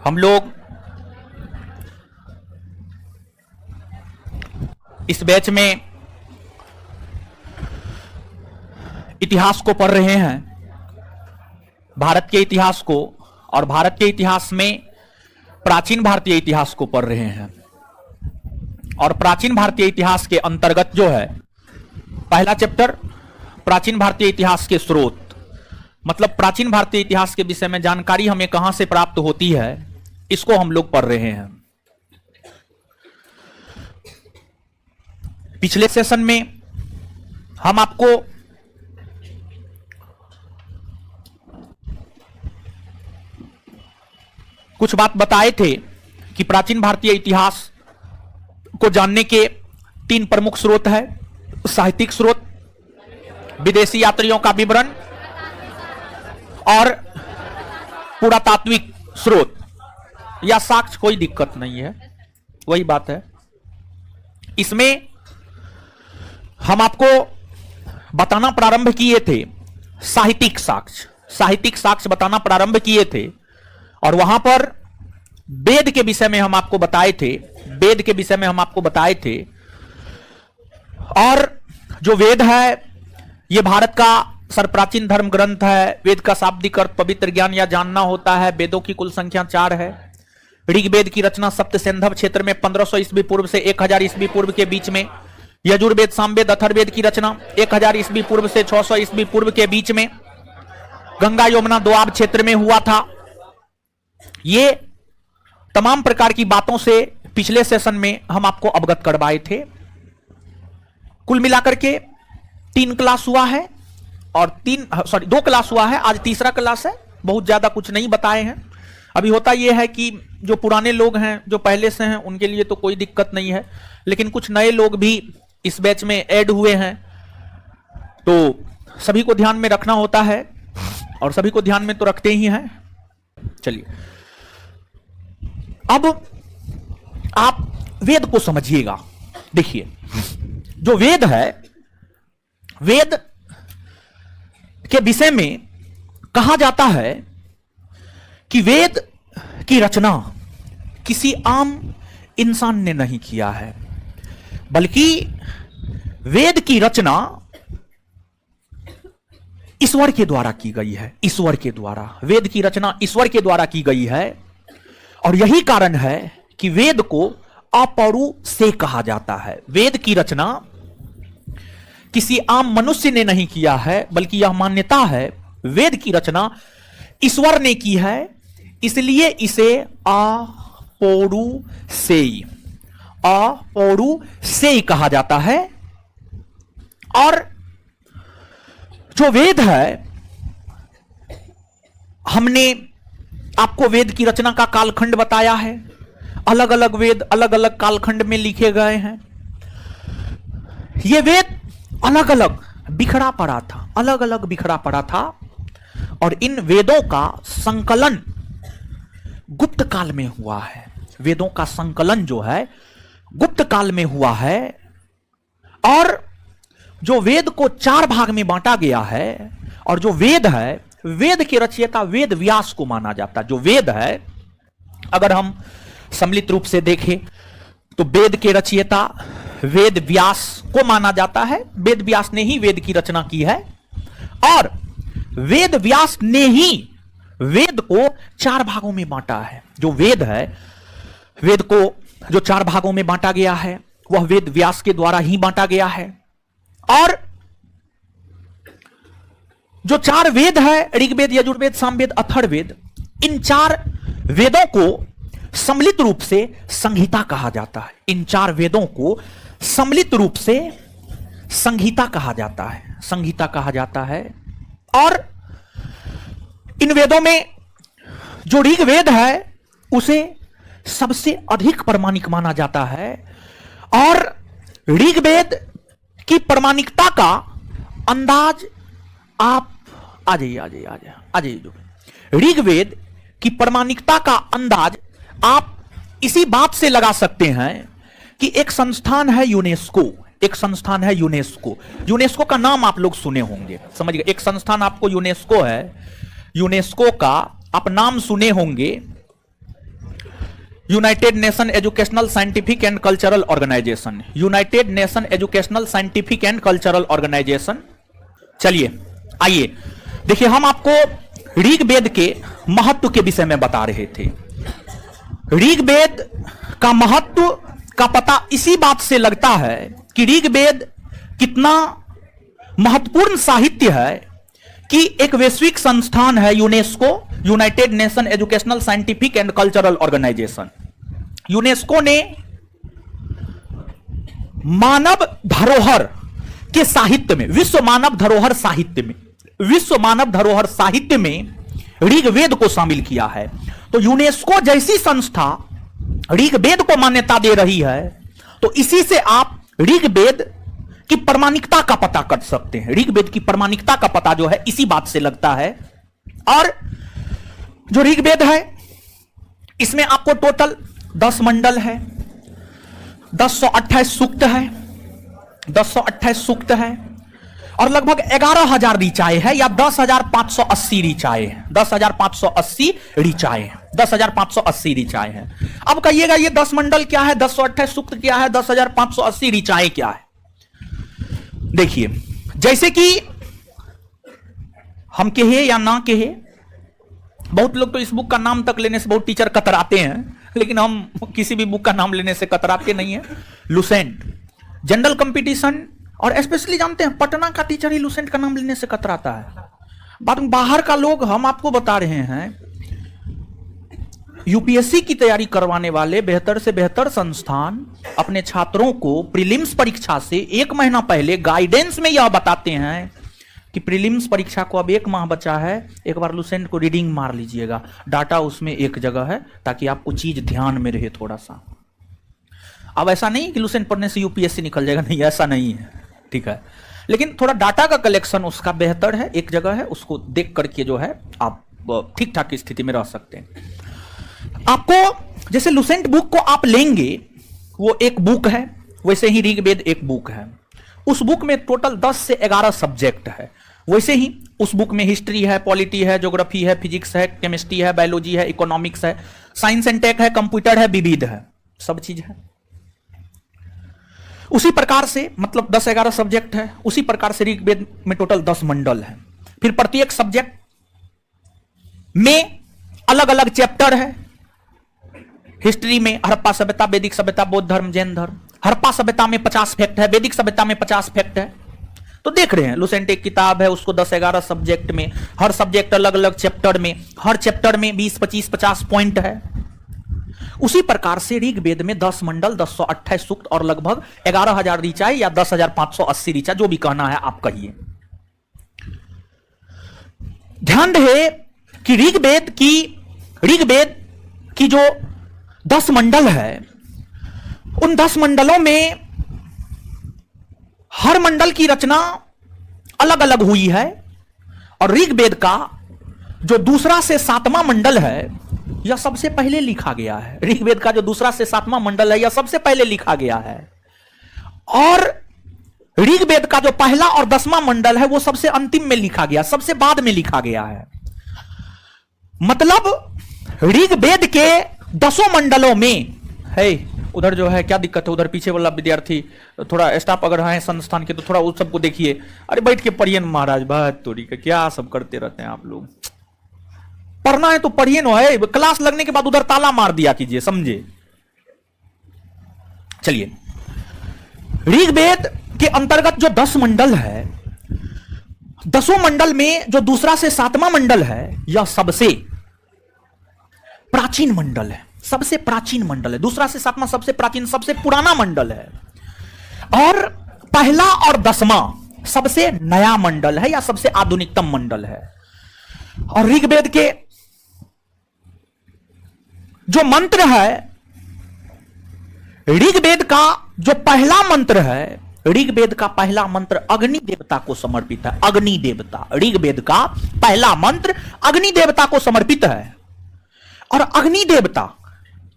हम लोग इस बैच में इतिहास को पढ़ रहे हैं, भारत के इतिहास को, और भारत के इतिहास में प्राचीन भारतीय इतिहास को पढ़ रहे हैं। और प्राचीन भारतीय इतिहास के अंतर्गत जो है पहला चैप्टर प्राचीन भारतीय इतिहास के स्रोत, मतलब प्राचीन भारतीय इतिहास के विषय में जानकारी हमें कहां से प्राप्त होती है, इसको हम लोग पढ़ रहे हैं। पिछले सेशन में हम आपको कुछ बात बताए थे कि प्राचीन भारतीय इतिहास को जानने के 3 प्रमुख स्रोत है: साहित्यिक स्रोत, विदेशी यात्रियों का विवरण और पुरातात्विक स्रोत या साक्ष्य। कोई दिक्कत नहीं है, वही बात है। इसमें हम आपको बताना प्रारंभ किए थे साहित्यिक साक्ष्य बताना प्रारंभ किए थे, और वहां पर वेद के विषय में हम आपको बताए थे। और जो वेद है यह भारत का सर्वप्राचीन धर्म ग्रंथ है। वेद का शाब्दिक अर्थ पवित्र ज्ञान या जानना होता है। वेदों की कुल संख्या 4 है। ऋग्वेद की रचना सप्त सिंधव क्षेत्र में 1500 ईस्वी पूर्व से 1000 ईस्वी पूर्व के बीच में, यजुर्वेद, सामवेद, अथर्ववेद की रचना 1000 ईस्वी पूर्व से 600 ईस्वी पूर्व के बीच में गंगा यमुना दोआब क्षेत्र में हुआ था। ये तमाम प्रकार की बातों से पिछले सेशन में हम आपको अवगत करवाए थे। कुल मिलाकर के 3 क्लास हुआ है, और 2 क्लास हुआ है, आज तीसरा क्लास है। बहुत ज्यादा कुछ नहीं बताए हैं। अभी होता यह है कि जो पुराने लोग हैं, जो पहले से हैं, उनके लिए तो कोई दिक्कत नहीं है, लेकिन कुछ नए लोग भी इस बैच में ऐड हुए हैं, तो सभी को ध्यान में रखना होता है, और सभी को ध्यान में तो रखते ही हैं। चलिए, अब आप वेद को समझिएगा। देखिए, जो वेद है, वेद के विषय में कहा जाता है कि वेद की रचना किसी आम इंसान ने नहीं किया है, बल्कि वेद की रचना ईश्वर के द्वारा की गई है। ईश्वर के द्वारा, वेद की रचना ईश्वर के द्वारा की गई है, और यही कारण है कि वेद को अपौरु से कहा जाता है। वेद की रचना किसी आम मनुष्य ने नहीं किया है, बल्कि यह मान्यता है वेद की रचना ईश्वर ने की है, इसलिए इसे अपौरु से कहा जाता है। और जो वेद है, हमने आपको वेद की रचना का कालखंड बताया है। अलग अलग वेद अलग अलग कालखंड में लिखे गए हैं। ये वेद अलग अलग बिखरा पड़ा था, और इन वेदों का संकलन गुप्त काल में हुआ है। वेदों का संकलन जो है गुप्त काल में हुआ है, और जो वेद को 4 भाग में बांटा गया है, और जो वेद है, वेद के रचयिता वेद व्यास को माना जाता है। जो वेद है, अगर हम सम्मिलित रूप से देखें तो वेद के रचयिता वेद व्यास को माना जाता है। वेद व्यास ने ही वेद की रचना की है, और वेद व्यास ने ही वेद को 4 भागों में बांटा है। जो वेद है, वेद को जो 4 भागों में बांटा गया है, वह वेद व्यास के द्वारा ही बांटा गया है। और जो 4 वेद है, ऋग्वेद, यजुर्वेद, सामवेद, अथर्ववेद, इन 4 वेदों को सम्मिलित रूप से संहिता कहा जाता है। इन 4 वेदों को सम्मिलित रूप से संहिता कहा जाता है। और इन वेदों में जो ऋग्वेद है उसे सबसे अधिक प्रमाणिक माना जाता है, और ऋग्वेद की प्रमाणिकता का अंदाज आप आ जाइए। ऋग्वेद की प्रमाणिकता का अंदाज आप इसी बात से लगा सकते हैं कि एक संस्थान है यूनेस्को। यूनेस्को का नाम आप लोग सुने होंगे, समझ गए। एक संस्थान आपको यूनेस्को है, यूनेस्को का आप नाम सुने होंगे। United Nation Educational Scientific and Cultural Organization, United Nation Educational Scientific and Cultural Organization. चलिए आइए देखिए, हम आपको ऋग्वेद के महत्व के विषय में बता रहे थे। ऋग्वेद का महत्व का पता इसी बात से लगता है कि ऋग्वेद कितना महत्वपूर्ण साहित्य है कि एक वैश्विक संस्थान है UNESCO, United Nation Educational Scientific and Cultural Organization. UNESCO ने मानव धरोहर के साहित्य में, विश्व मानव धरोहर साहित्य में, विश्व मानव धरोहर साहित्य में ऋग्वेद को शामिल किया है। तो यूनेस्को जैसी संस्था ऋग्वेद को मान्यता दे रही है, तो इसी से आप ऋग्वेद की प्रामाणिकता का पता कर सकते हैं। ऋग्वेद की प्रामाणिकता का पता जो है इसी बात से लगता है। और जो ऋग्वेद है इसमें आपको टोटल 10 मंडल है, 1028 सूक्त है, 1028 सूक्त है और लगभग 11,000 ऋचाएं है या 10,580 ऋचाएं हैं, 10,580 ऋचाएं, 10,580 ऋचाएं हैं। अब कहिएगा ये 10 मंडल क्या है, 1028 सूक्त क्या है, 10,580 ऋचाएं क्या है? देखिए, जैसे कि हम कहे या ना कहे, बहुत लोग तो इस बुक का नाम तक लेने से बहुत टीचर कतराते हैं, लेकिन हम किसी भी बुक का नाम लेने से कतराते नहीं है। लुसेंट जनरल कंपटीशन और स्पेशली जानते हैं पटना का टीचर ही लुसेंट का नाम लेने से कतराता है। बाहर का लोग, हम आपको बता रहे हैं, यूपीएससी की तैयारी करवाने वाले बेहतर से बेहतर संस्थान अपने छात्रों को प्रीलिम्स परीक्षा से 1 महीना पहले गाइडेंस में यह बताते हैं कि प्रीलिम्स परीक्षा को अब 1 माह बचा है, एक बार लुसेंट को रीडिंग मार लीजिएगा, डाटा उसमें एक जगह है ताकि आपको चीज ध्यान में रहे थोड़ा सा। अब ऐसा नहीं कि लुसेंट पढ़ने से यूपीएससी निकल जाएगा, नहीं, ऐसा नहीं है, ठीक है, लेकिन थोड़ा डाटा का कलेक्शन उसका बेहतर है, एक जगह है, उसको देख करके जो है आप ठीक ठाक स्थिति में रह सकते हैं। आपको जैसे लुसेंट बुक को आप लेंगे, वो एक बुक है, वैसे ही ऋग्वेद एक बुक है। उस बुक में टोटल 10 से 11 सब्जेक्ट है। वैसे ही उस बुक में हिस्ट्री है, पॉलिटी है, ज्योग्राफी है, फिजिक्स है, केमिस्ट्री है, बायोलॉजी है, इकोनॉमिक्स है, साइंस एंड टेक है, कंप्यूटर है, विविध है, सब चीज है। उसी प्रकार से मतलब 10-11 सब्जेक्ट है, उसी प्रकार से ऋग्वेद में टोटल 10 मंडल है। फिर प्रत्येक सब्जेक्ट में अलग अलग चैप्टर है। हिस्ट्री में हड़प्पा सभ्यता, वैदिक सभ्यता, बौद्ध धर्म, जैन धर्म। हड़प्पा सभ्यता में 50 फैक्ट है, वैदिक सभ्यता में 50 फैक्ट है। तो देख रहे हैं, लुसेंट एक किताब है, उसको 10-11 सब्जेक्ट में, हर सब्जेक्ट अलग अलग चैप्टर में, हर चैप्टर में 20-25-50 पॉइंट है। उसी प्रकार से ऋग्वेद में 10 मंडल, 1028 सूक्त और लगभग 11,000 ऋचाएं या 10,580 ऋचा, जो भी कहना है आप कहिए। ध्यान रहे कि ऋग्वेद की जो 10 मंडल है, उन 10 मंडलों में हर मंडल की रचना अलग अलग हुई है। और ऋग्वेद का जो दूसरा से 7वां मंडल है, यह सबसे पहले लिखा गया है। ऋग्वेद का जो दूसरा से 7वां मंडल है, यह सबसे पहले लिखा गया है। और ऋग्वेद का जो पहला और 10वां मंडल है, वो सबसे अंतिम में लिखा गया, सबसे बाद में लिखा गया है। मतलब ऋग्वेद के 10 मंडलों में है। उधर जो है क्या दिक्कत है, उधर पीछे वाला विद्यार्थी थोड़ा स्टाफ अगर है संस्थान के, तो थोड़ा उस सबको देखिए। अरे बैठ के पढ़िए महाराज, बात तोरी का क्या सब करते रहते हैं आप लोग। पढ़ना है तो पढ़िए ना, है क्लास लगने के बाद उधर ताला मार दिया कीजिए, समझे। चलिए, ऋग्वेद के अंतर्गत जो 10 मंडल है, 10 मंडल में जो दूसरा से 7वां मंडल है, यह सबसे प्राचीन मंडल है, सबसे प्राचीन मंडल है। दूसरा से 7वां सबसे प्राचीन, सबसे पुराना मंडल है। और पहला और 10वां सबसे नया मंडल है या सबसे आधुनिकतम मंडल है। और ऋग्वेद के जो मंत्र है, ऋग्वेद का जो पहला मंत्र है, ऋग्वेद का पहला मंत्र अग्नि देवता को समर्पित है। अग्नि देवता, ऋग्वेद का पहला मंत्र अग्नि देवता को समर्पित है। और अग्नि देवता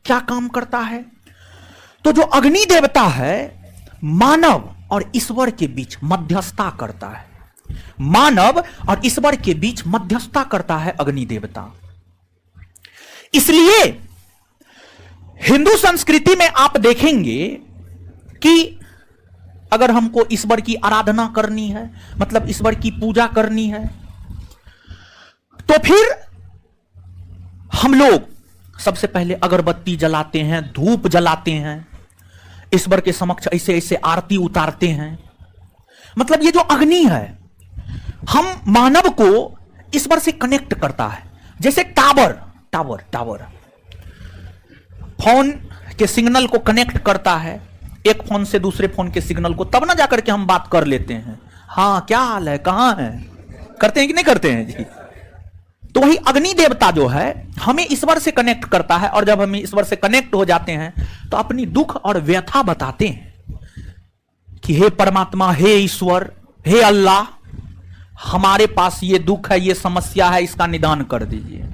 क्या काम करता है? तो जो अग्नि देवता है, मानव और ईश्वर के बीच मध्यस्थता करता है। मानव और ईश्वर के बीच मध्यस्थता करता है अग्नि देवता। इसलिए हिंदू संस्कृति में आप देखेंगे कि अगर हमको ईश्वर की आराधना करनी है, मतलब ईश्वर की पूजा करनी है, तो फिर हम लोग सबसे पहले अगरबत्ती जलाते हैं, धूप जलाते हैं, ईश्वर के समक्ष ऐसे ऐसे आरती उतारते हैं। मतलब ये जो अग्नि है हम मानव को ईश्वर से कनेक्ट करता है। जैसे टावर फोन के सिग्नल को कनेक्ट करता है, एक फोन से दूसरे फोन के सिग्नल को, तब ना जाकर के हम बात कर लेते हैं। हाँ क्या हाल है, कहां है, करते हैं कि नहीं करते हैं जी। तो वही अग्नि देवता जो है हमें ईश्वर से कनेक्ट करता है, और जब हम ईश्वर से कनेक्ट हो जाते हैं तो अपनी दुख और व्यथा बताते हैं कि हे परमात्मा, हे ईश्वर, हे अल्लाह, हमारे पास ये दुख है, ये समस्या है, इसका निदान कर दीजिए।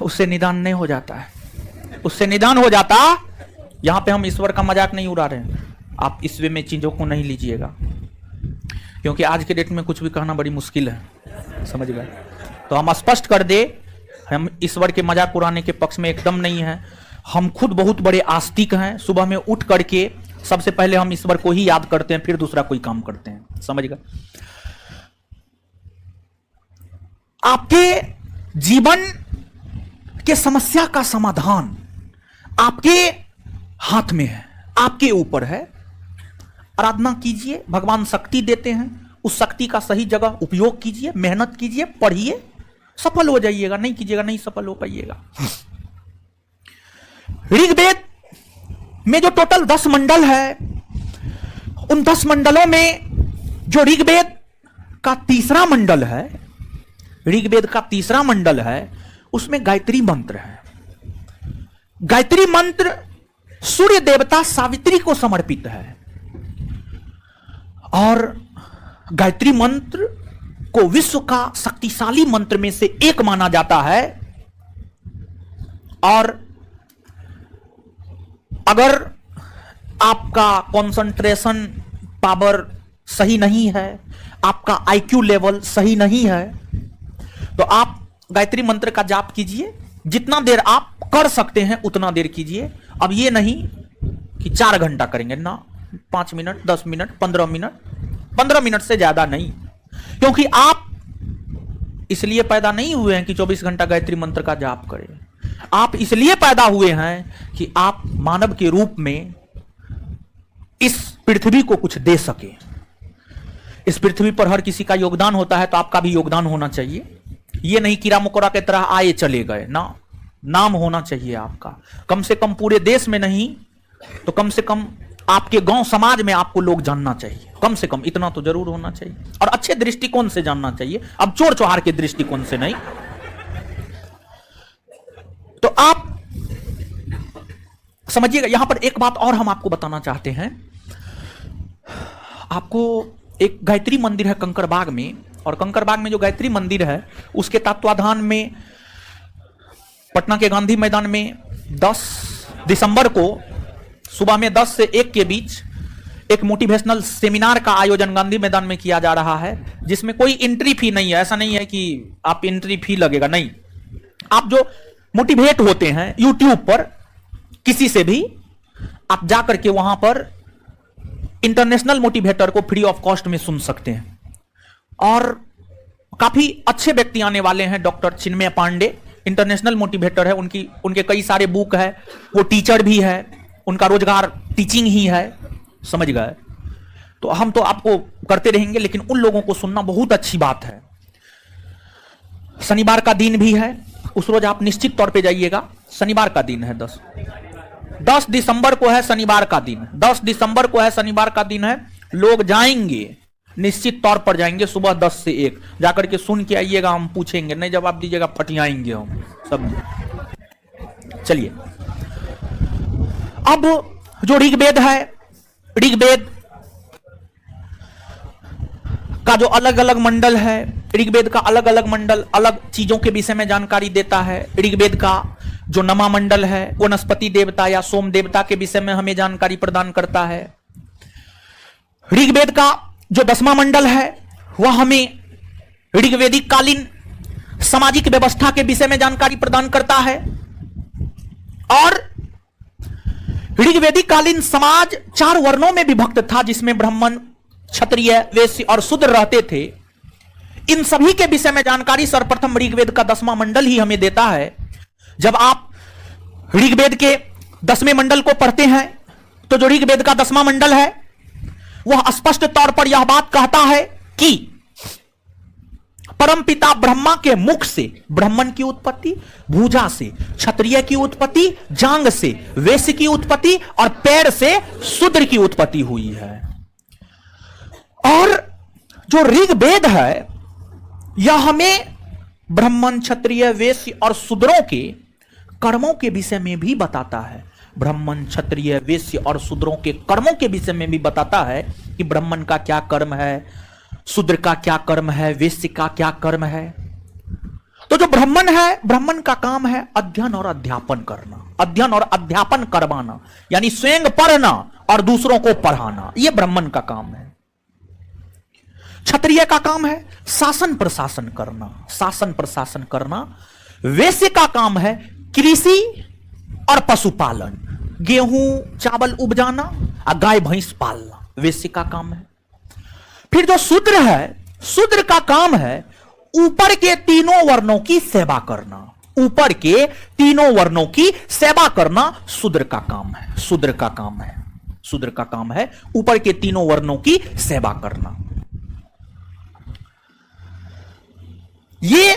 उससे निदान नहीं हो जाता है, उससे निदान हो जाता। यहां पे हम ईश्वर का मजाक नहीं उड़ा रहे हैं, आप इस वे में चीजों को नहीं लीजिएगा, क्योंकि आज के डेट में कुछ भी कहना बड़ी मुश्किल है, समझ गए। तो हम स्पष्ट कर दे, हम ईश्वर के मजाक उड़ाने के पक्ष में एकदम नहीं है। हम खुद बहुत बड़े आस्तिक हैं, सुबह में उठ करके सबसे पहले हम ईश्वर को ही याद करते हैं, फिर दूसरा कोई काम करते हैं, समझ गए। आपके जीवन के समस्या का समाधान आपके हाथ में है, आपके ऊपर है। आराधना कीजिए, भगवान शक्ति देते हैं, उस शक्ति का सही जगह उपयोग कीजिए, मेहनत कीजिए, पढ़िए, सफल हो जाइएगा। नहीं कीजिएगा नहीं सफल हो पाइएगा। ऋग्वेद में जो टोटल 10 मंडल है, उन 10 मंडलों में जो ऋग्वेद का तीसरा मंडल है, ऋग्वेद का तीसरा मंडल है, उसमें गायत्री मंत्र है। गायत्री मंत्र सूर्य देवता सावित्री को समर्पित है, और गायत्री मंत्र को विश्व का शक्तिशाली मंत्र में से एक माना जाता है। और अगर आपका कंसंट्रेशन पावर सही नहीं है, आपका आईक्यू लेवल सही नहीं है, तो आप गायत्री मंत्र का जाप कीजिए। जितना देर आप कर सकते हैं उतना देर कीजिए। अब ये नहीं कि 4 घंटा करेंगे ना, 5 मिनट, 10 मिनट, 15 मिनट, 15 मिनट से ज्यादा नहीं, क्योंकि आप इसलिए पैदा नहीं हुए हैं कि 24 घंटा गायत्री मंत्र का जाप करें। आप इसलिए पैदा हुए हैं कि आप मानव के रूप में इस पृथ्वी को कुछ दे सके। इस पृथ्वी पर हर किसी का योगदान होता है, तो आपका भी योगदान होना चाहिए। ये नहीं कीड़ा मकोड़ा की तरह आए चले गए ना, नाम होना चाहिए आपका। कम से कम पूरे देश में नहीं तो कम से कम आपके गांव समाज में आपको लोग जानना चाहिए, कम से कम इतना तो जरूर होना चाहिए, और अच्छे दृष्टिकोण से जानना चाहिए, अब चोर चौहार के दृष्टिकोण से नहीं। तो आप समझिएगा। यहां पर एक बात और हम आपको बताना चाहते हैं। आपको एक गायत्री मंदिर है कंकड़बाग में, और कंकड़बाग में जो गायत्री मंदिर है उसके तत्वाधान में पटना के गांधी मैदान में 10 दिसंबर को सुबह में 10 से 1 के बीच एक मोटिवेशनल सेमिनार का आयोजन गांधी मैदान में किया जा रहा है, जिसमें कोई एंट्री फी नहीं है। ऐसा नहीं है कि आप एंट्री फी लगेगा, नहीं। आप जो मोटिवेट होते हैं यूट्यूब पर किसी से भी, आप जाकर के वहां पर इंटरनेशनल मोटिवेटर को फ्री ऑफ कॉस्ट में सुन सकते हैं। और काफी अच्छे व्यक्ति आने वाले हैं। डॉक्टर चिन्मय पांडे इंटरनेशनल मोटिवेटर है, उनके कई सारे बुक है, वो टीचर भी है, उनका रोजगार टीचिंग ही है, समझ गए। तो हम तो आपको करते रहेंगे, लेकिन उन लोगों को सुनना बहुत अच्छी बात है। शनिवार का दिन भी है, उस रोज आप निश्चित तौर पे जाइएगा। शनिवार का दिन है, 10 दिसंबर को है शनिवार का दिन, 10 दिसंबर को है शनिवार का दिन है। लोग जाएंगे, निश्चित तौर पर जाएंगे, सुबह 10 से 1 जाकर के सुन के आइएगा। हम पूछेंगे, नहीं जवाब दीजिएगा, फटियाएंगे हम सब। चलिए, अब जो ऋग्वेद है, ऋग्वेद का जो अलग अलग मंडल है, ऋग्वेद का अलग अलग मंडल अलग चीजों के विषय में जानकारी देता है। ऋग्वेद का जो नमा मंडल है वनस्पति देवता या सोम देवता के विषय में हमें जानकारी प्रदान करता है। ऋग्वेद का जो 10वां मंडल है वह हमें ऋग्वेदिक कालीन सामाजिक व्यवस्था के विषय में जानकारी प्रदान करता है। और ऋग्वेदिक कालीन समाज 4 वर्णों में विभक्त था, जिसमें ब्राह्मण, क्षत्रिय, वैश्य और शूद्र रहते थे। इन सभी के विषय में जानकारी सर्वप्रथम ऋग्वेद का 10वां मंडल ही हमें देता है। जब आप ऋग्वेद के 10वें मंडल को पढ़ते हैं तो जो ऋग्वेद का 10वां मंडल है वह स्पष्ट तौर पर यह बात कहता है कि परमपिता ब्रह्मा के मुख से ब्राह्मण की उत्पत्ति, भुजा से क्षत्रिय की उत्पत्ति, जांग से वैश्य की उत्पत्ति और पैर से शूद्र की उत्पत्ति हुई है। और जो ऋग्वेद है यह हमें ब्राह्मण, क्षत्रिय, वैश्य और शूद्रों के कर्मों के विषय में भी बताता है। ब्राह्मण, क्षत्रिय, वैश्य और शूद्रों के कर्मों के विषय में भी बताता है कि ब्राह्मण का क्या कर्म है, शूद्र का क्या कर्म है, वैश्य का क्या कर्म है। तो जो ब्राह्मण है, ब्राह्मण का काम है अध्ययन और अध्यापन करना, अध्ययन और अध्यापन करवाना, यानी स्वयं पढ़ना और दूसरों को पढ़ाना, यह ब्राह्मण का काम है। क्षत्रिय का काम है शासन प्रशासन करना, शासन प्रशासन करना। वैश्य का काम है कृषि और पशुपालन, गेहूं चावल उपजाना और गाय भैंस पालना, वैश्य का काम है। फिर जो शूद्र है, शूद्र का काम है ऊपर के तीनों वर्णों की सेवा करना, ऊपर के तीनों वर्णों की सेवा करना शूद्र का काम है, शूद्र का काम है, शूद्र का काम है ऊपर के तीनों वर्णों की सेवा करना। ये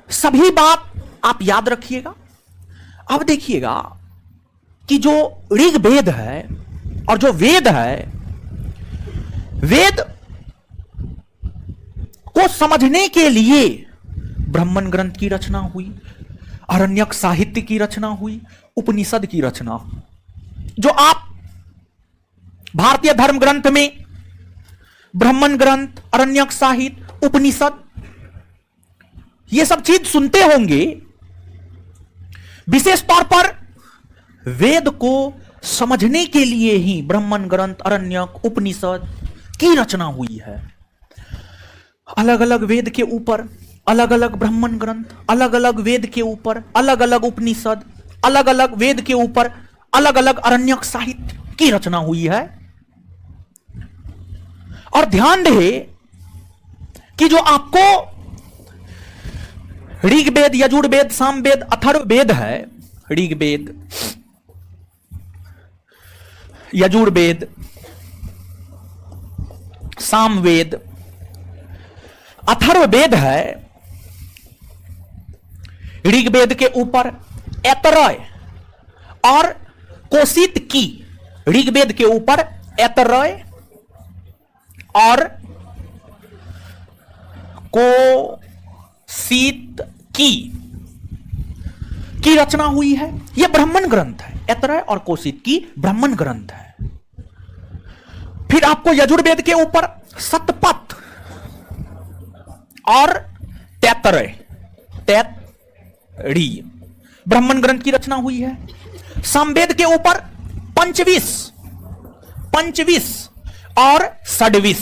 सभी बात आप याद रखिएगा। अब देखिएगा कि जो ऋग्वेद है और जो वेद है, वेद को समझने के लिए ब्राह्मण ग्रंथ की रचना हुई, आरण्यक साहित्य की रचना हुई, उपनिषद की रचना। जो आप भारतीय धर्म ग्रंथ में ब्राह्मण ग्रंथ, आरण्यक साहित्य, उपनिषद ये सब चीज सुनते होंगे, विशेष तौर पर वेद को समझने के लिए ही ब्राह्मण ग्रंथ, आरण्यक, उपनिषद की रचना हुई है। अलग अलग वेद के ऊपर अलग अलग ब्राह्मण ग्रंथ, अलग अलग वेद के ऊपर अलग अलग उपनिषद, अलग अलग वेद के ऊपर अलग अलग आरण्यक साहित्य की रचना हुई है। और ध्यान रहे कि जो आपको ऋग्वेद, यजुर्वेद, सामवेद, अथर्ववेद है, ऋग्वेद, यजुर्वेद, सामवेद, अथर्ववेद है। ऋग्वेद के ऊपर ऐतरेय और कोशित की, ऋग्वेद के ऊपर ऐतरेय और कोशित की रचना हुई है। यह ब्राह्मण ग्रंथ है, ऐतरेय और कोशित की ब्राह्मण ग्रंथ है। फिर आपको यजुर्वेद के ऊपर शतपथ और तैतरेय, तैतरी ब्राह्मण ग्रंथ की रचना हुई है। सामवेद के ऊपर पंचविश, पंचविश और षड्विश,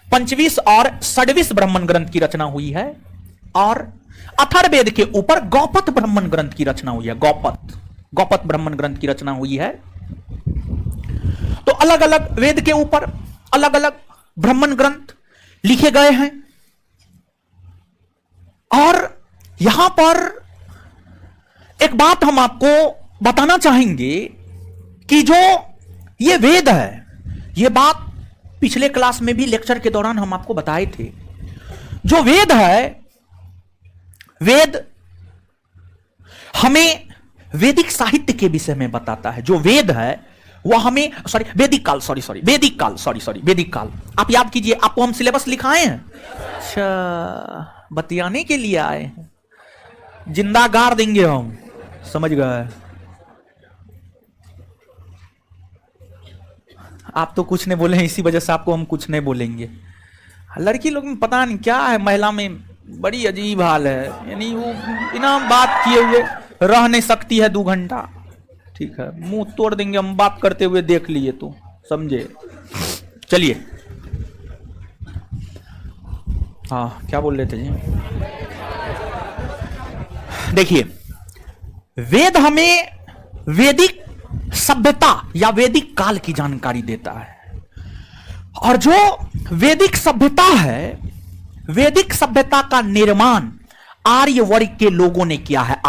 पंचविश और षड्विश ब्राह्मण ग्रंथ की रचना हुई है। और अथर्ववेद के ऊपर गौपथ ब्राह्मण ग्रंथ की रचना हुई है, गौपथ, गौपथ ब्राह्मण ग्रंथ की रचना हुई है। तो अलग अलग वेद के ऊपर अलग अलग ब्राह्मण ग्रंथ लिखे गए हैं। और यहां पर एक बात हम आपको बताना चाहेंगे कि जो ये वेद है, ये बात पिछले क्लास में भी लेक्चर के दौरान हम आपको बताए थे। जो वेद है, वेद हमें वैदिक साहित्य के विषय में बताता है। जो वेद है वह हमें, वैदिक काल, वैदिक काल, वैदिक काल। आप याद कीजिए, आपको हम सिलेबस लिखाए हैं, अच्छा बतियाने के लिए आए हैं, जिंदा गाड़ देंगे हम, समझ गए। आप तो कुछ नहीं बोले, इसी वजह से आपको हम कुछ नहीं बोलेंगे। लड़की लोग में पता नहीं क्या है, महिला में बड़ी अजीब हाल है, यानी वो बिना बात किए हुए रह नहीं सकती है 2 घंटा। ठीक है, मुंह तोड़ देंगे हम बात करते हुए, देख लिए तो समझे। चलिए, हाँ क्या बोल रहे थे जी? देखिए, वेद हमें वैदिक सभ्यता या वैदिक काल की जानकारी देता है। और जो वैदिक सभ्यता है, वैदिक सभ्यता का निर्माण आर्य वर्ग के लोगों ने किया है।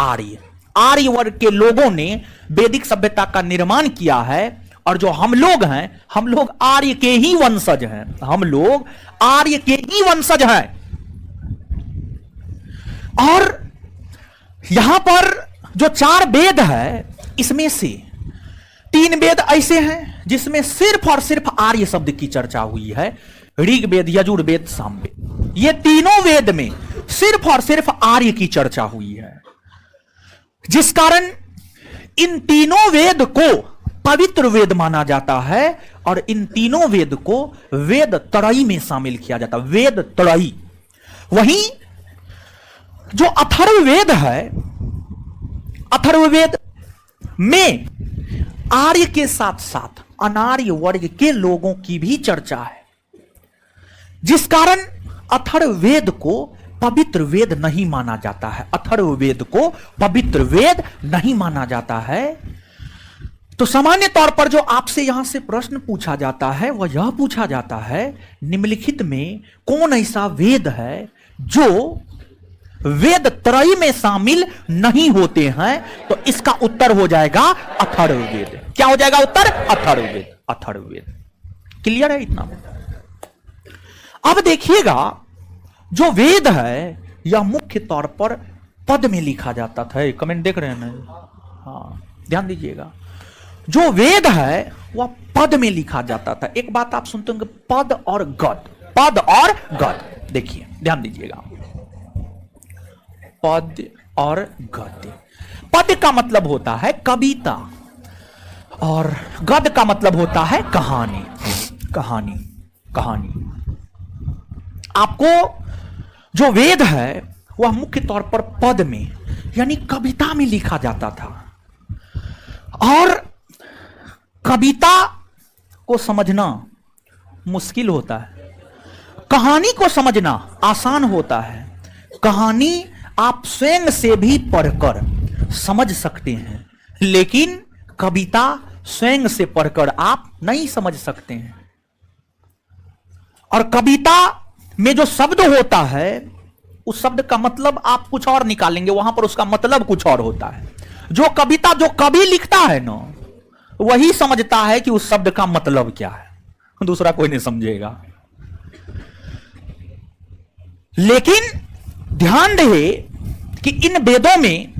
आर्य वर्ग के लोगों ने वैदिक सभ्यता का निर्माण किया है। और जो हम लोग हैं, हम लोग आर्य के ही वंशज हैं। हम लोग आर्य के ही वंशज हैं। और यहां पर जो 4 वेद है, इसमें से 3 वेद ऐसे हैं जिसमें सिर्फ और सिर्फ आर्य शब्द की चर्चा हुई है। ऋग्वेद, यजुर्वेद, सामवेद, ये तीनों वेद में सिर्फ और सिर्फ आर्य की चर्चा हुई है। जिस कारण इन तीनों वेद को पवित्र वेद माना जाता है और इन तीनों वेद को वेद त्रयी में शामिल किया जाता है। वेद त्रयी। वहीं जो अथर्ववेद है, अथर्ववेद में आर्य के साथ साथ अनार्य वर्ग के लोगों की भी चर्चा है। जिस कारण अथर्ववेद को पवित्र वेद नहीं माना जाता है। अथर्ववेद को पवित्र वेद नहीं माना जाता है। तो सामान्य तौर पर जो आपसे यहां से प्रश्न पूछा जाता है वह यह पूछा जाता है, निम्नलिखित में कौन ऐसा वेद है जो वेद त्रयी में शामिल नहीं होते हैं? तो इसका उत्तर हो जाएगा अथर्ववेद। क्या हो जाएगा उत्तर? अथर्ववेद। अथर्ववेद। क्लियर है इतना? अब देखिएगा, जो वेद है यह मुख्य तौर पर पद में लिखा जाता था। कमेंट देख रहे हैं ना? हाँ, ध्यान दीजिएगा। जो वेद है वह पद में लिखा जाता था। एक बात आप सुनते होंगे, पद और गद। पद और गद। देखिए, ध्यान दीजिएगा, पद और गद्य। पद का मतलब होता है कविता और गद का मतलब होता है कहानी। कहानी, कहानी। आपको जो वेद है वह मुख्य तौर पर पद में यानी कविता में लिखा जाता था। और कविता को समझना मुश्किल होता है, कहानी को समझना आसान होता है। कहानी आप स्वयं से भी पढ़कर समझ सकते हैं, लेकिन कविता स्वयं से पढ़कर आप नहीं समझ सकते हैं। और कविता में जो शब्द होता है, उस शब्द का मतलब आप कुछ और निकालेंगे, वहां पर उसका मतलब कुछ और होता है। जो कविता जो कवि लिखता है ना, वही समझता है कि उस शब्द का मतलब क्या है, दूसरा कोई नहीं समझेगा। लेकिन ध्यान रहे कि इन वेदों में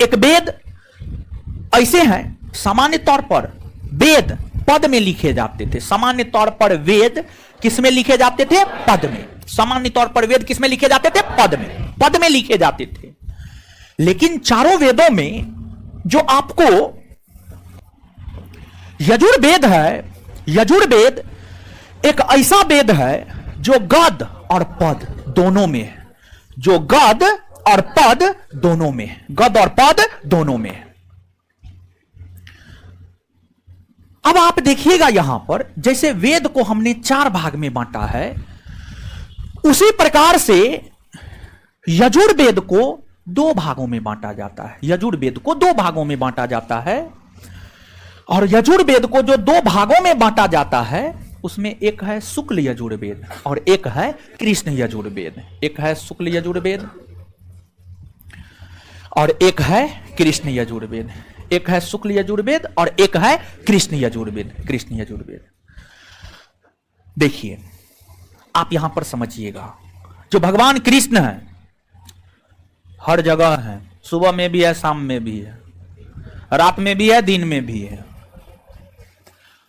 एक वेद ऐसे हैं, सामान्य तौर पर वेद पद में लिखे जाते थे। सामान्य तौर पर वेद किस में लिखे जाते थे? पद में। सामान्य तौर पर वेद किस में लिखे जाते थे? पद में। पद में लिखे जाते थे। लेकिन चारों वेदों में जो आपको यजुर्वेद है, यजुर्वेद एक ऐसा वेद है जो गद और पद दोनों में है। जो गद और पद दोनों में है। गद और पद दोनों में है। अब आप देखिएगा यहां पर, जैसे वेद को हमने 4 भाग में बांटा है, उसी प्रकार से यजुर्वेद को 2 भागों में बांटा जाता है। यजुर्वेद को 2 भागों में बांटा जाता है। और यजुर्वेद को जो 2 भागों में बांटा जाता है, उसमें एक है शुक्ल यजुर्वेद और एक है कृष्ण यजुर्वेद। एक है शुक्ल यजुर्वेद और एक है कृष्ण यजुर्वेद। एक है शुक्ल यजुर्वेद और एक है कृष्ण यजुर्वेद। कृष्ण यजुर्वेद। देखिए, आप यहां पर समझिएगा, जो भगवान कृष्ण है हर जगह है। सुबह में भी है, शाम में भी है, रात में भी है, दिन में भी है।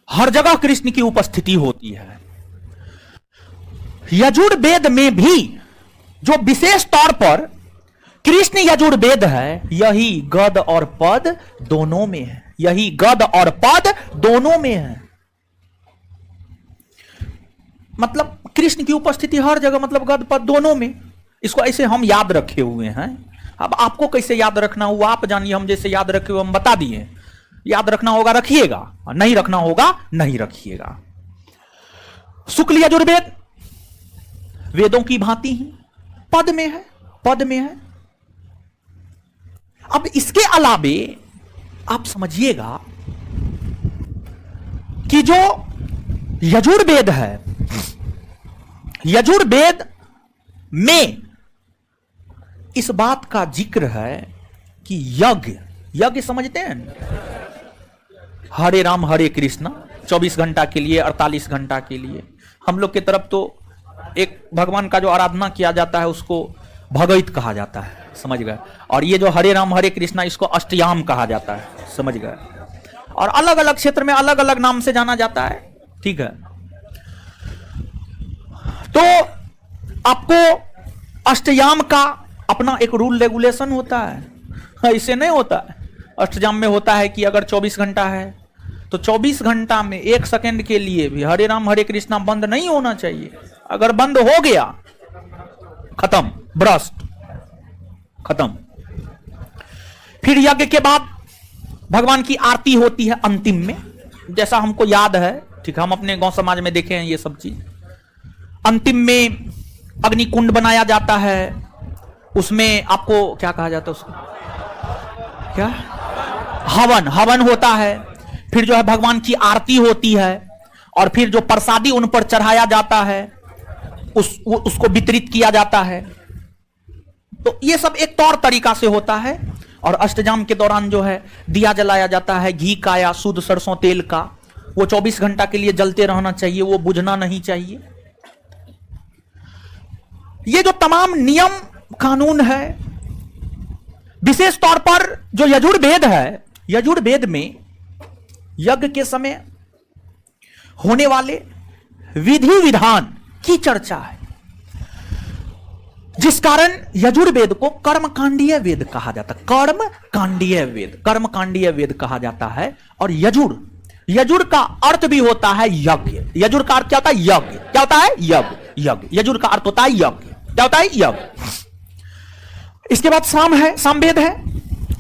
हर जगह कृष्ण की उपस्थिति होती है। यजुर्वेद में भी जो विशेष तौर पर कृष्ण यजुर्वेद है, यही गद और पद दोनों में है। यही गद और पद दोनों में है। मतलब कृष्ण की उपस्थिति हर जगह, मतलब गद पद दोनों में। इसको ऐसे हम याद रखे हुए हैं। अब आपको कैसे याद रखना हुआ आप जानिए, हम जैसे याद रखे हुए हम बता दिए। याद रखना होगा रखिएगा, नहीं रखना होगा नहीं रखिएगा। शुक्ल यजुर्वेद वेदों की भांति ही पद में है। पद में है। अब इसके अलावे आप समझिएगा कि जो यजुर्वेद है, यजुर्वेद में इस बात का जिक्र है कि यज्ञ, यज्ञ समझते हैं, हरे राम हरे कृष्णा 24 घंटा के लिए, 48 घंटा के लिए। हम लोग की तरफ तो एक भगवान का जो आराधना किया जाता है उसको भगवत कहा जाता है, समझ गए। और ये जो हरे राम हरे कृष्णा इसको अष्टयाम कहा जाता है, समझ गए। और अलग अलग क्षेत्र में अलग अलग नाम से जाना जाता है, ठीक है। तो आपको अष्टयाम का अपना एक रूल रेगुलेशन होता है, इससे नहीं होता है। अष्टयाम में होता है कि अगर 24 घंटा है तो 24 घंटा में 1 सेकंड के लिए भी हरे राम हरे कृष्णा बंद नहीं होना चाहिए। अगर बंद हो गया खत्म, भ्रष्ट, खत्म। फिर यज्ञ के बाद भगवान की आरती होती है अंतिम में, जैसा हमको याद है, ठीक है, हम अपने गांव समाज में देखे हैं ये सब चीज। अंतिम में अग्निकुंड बनाया जाता है, उसमें आपको क्या कहा जाता है उसको, क्या, हवन, हवन होता है। फिर जो है भगवान की आरती होती है और फिर जो प्रसादी उन पर चढ़ाया जाता है उसको वितरित किया जाता है। तो ये सब एक तौर तरीका से होता है। और अष्टजाम के दौरान जो है दिया जलाया जाता है, घी का या शुद्ध सरसों तेल का, वो 24 घंटा के लिए जलते रहना चाहिए, वो बुझना नहीं चाहिए। ये जो तमाम नियम कानून है, विशेष तौर पर जो यजुर्वेद है, यजुर्वेद में यज्ञ के समय होने वाले विधि विधान की चर्चा है, जिस कारण यजुर्वेद को कर्मकांडीय वेद कहा जाता है। कर्मकांडीय वेद, कर्मकांडीय वेद कहा जाता है। और यजुर, यजुर का अर्थ भी होता है यज्ञ। यजुर का अर्थ क्या होता है? यज्ञ। क्या होता है? यज्ञ। यज्ञ, यजुर का अर्थ होता है यज्ञ। क्या होता है? यज्ञ। इसके बाद साम है, सामवेद है।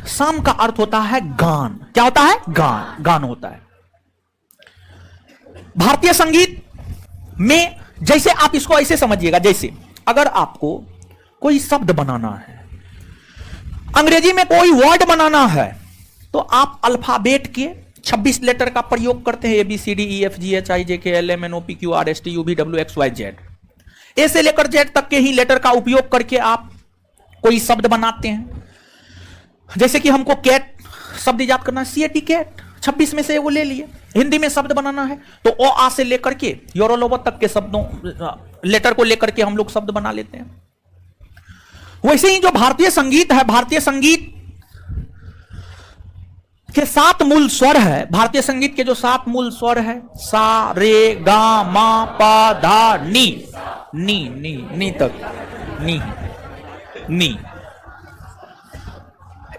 साम का अर्थ होता है गान। क्या होता है? गान, गान होता है। भारतीय संगीत में जैसे आप इसको ऐसे समझिएगा, जैसे अगर आपको कोई शब्द बनाना है, अंग्रेजी में कोई वर्ड बनाना है, तो आप अल्फाबेट के 26 लेटर का प्रयोग करते हैं, ABCDEFGHIJKLMNOPQRSTUVWXYZ। ए से लेकर जेड तक के ही लेटर का उपयोग करके आप कोई शब्द बनाते हैं। जैसे कि हमको कैट शब्द याद करना है, CAT कैट, 26 में से वो ले लिए। हिंदी में शब्द बनाना है तो ओ आ से लेकर के योरोलोबो तक के शब्दों लेटर को लेकर के हम लोग शब्द बना लेते हैं। वैसे ही जो भारतीय संगीत है, भारतीय संगीत के 7 मूल स्वर है। भारतीय संगीत के जो 7 मूल स्वर है, सा रे गा मा पा धा नी, नी नी नी तक, नी नी,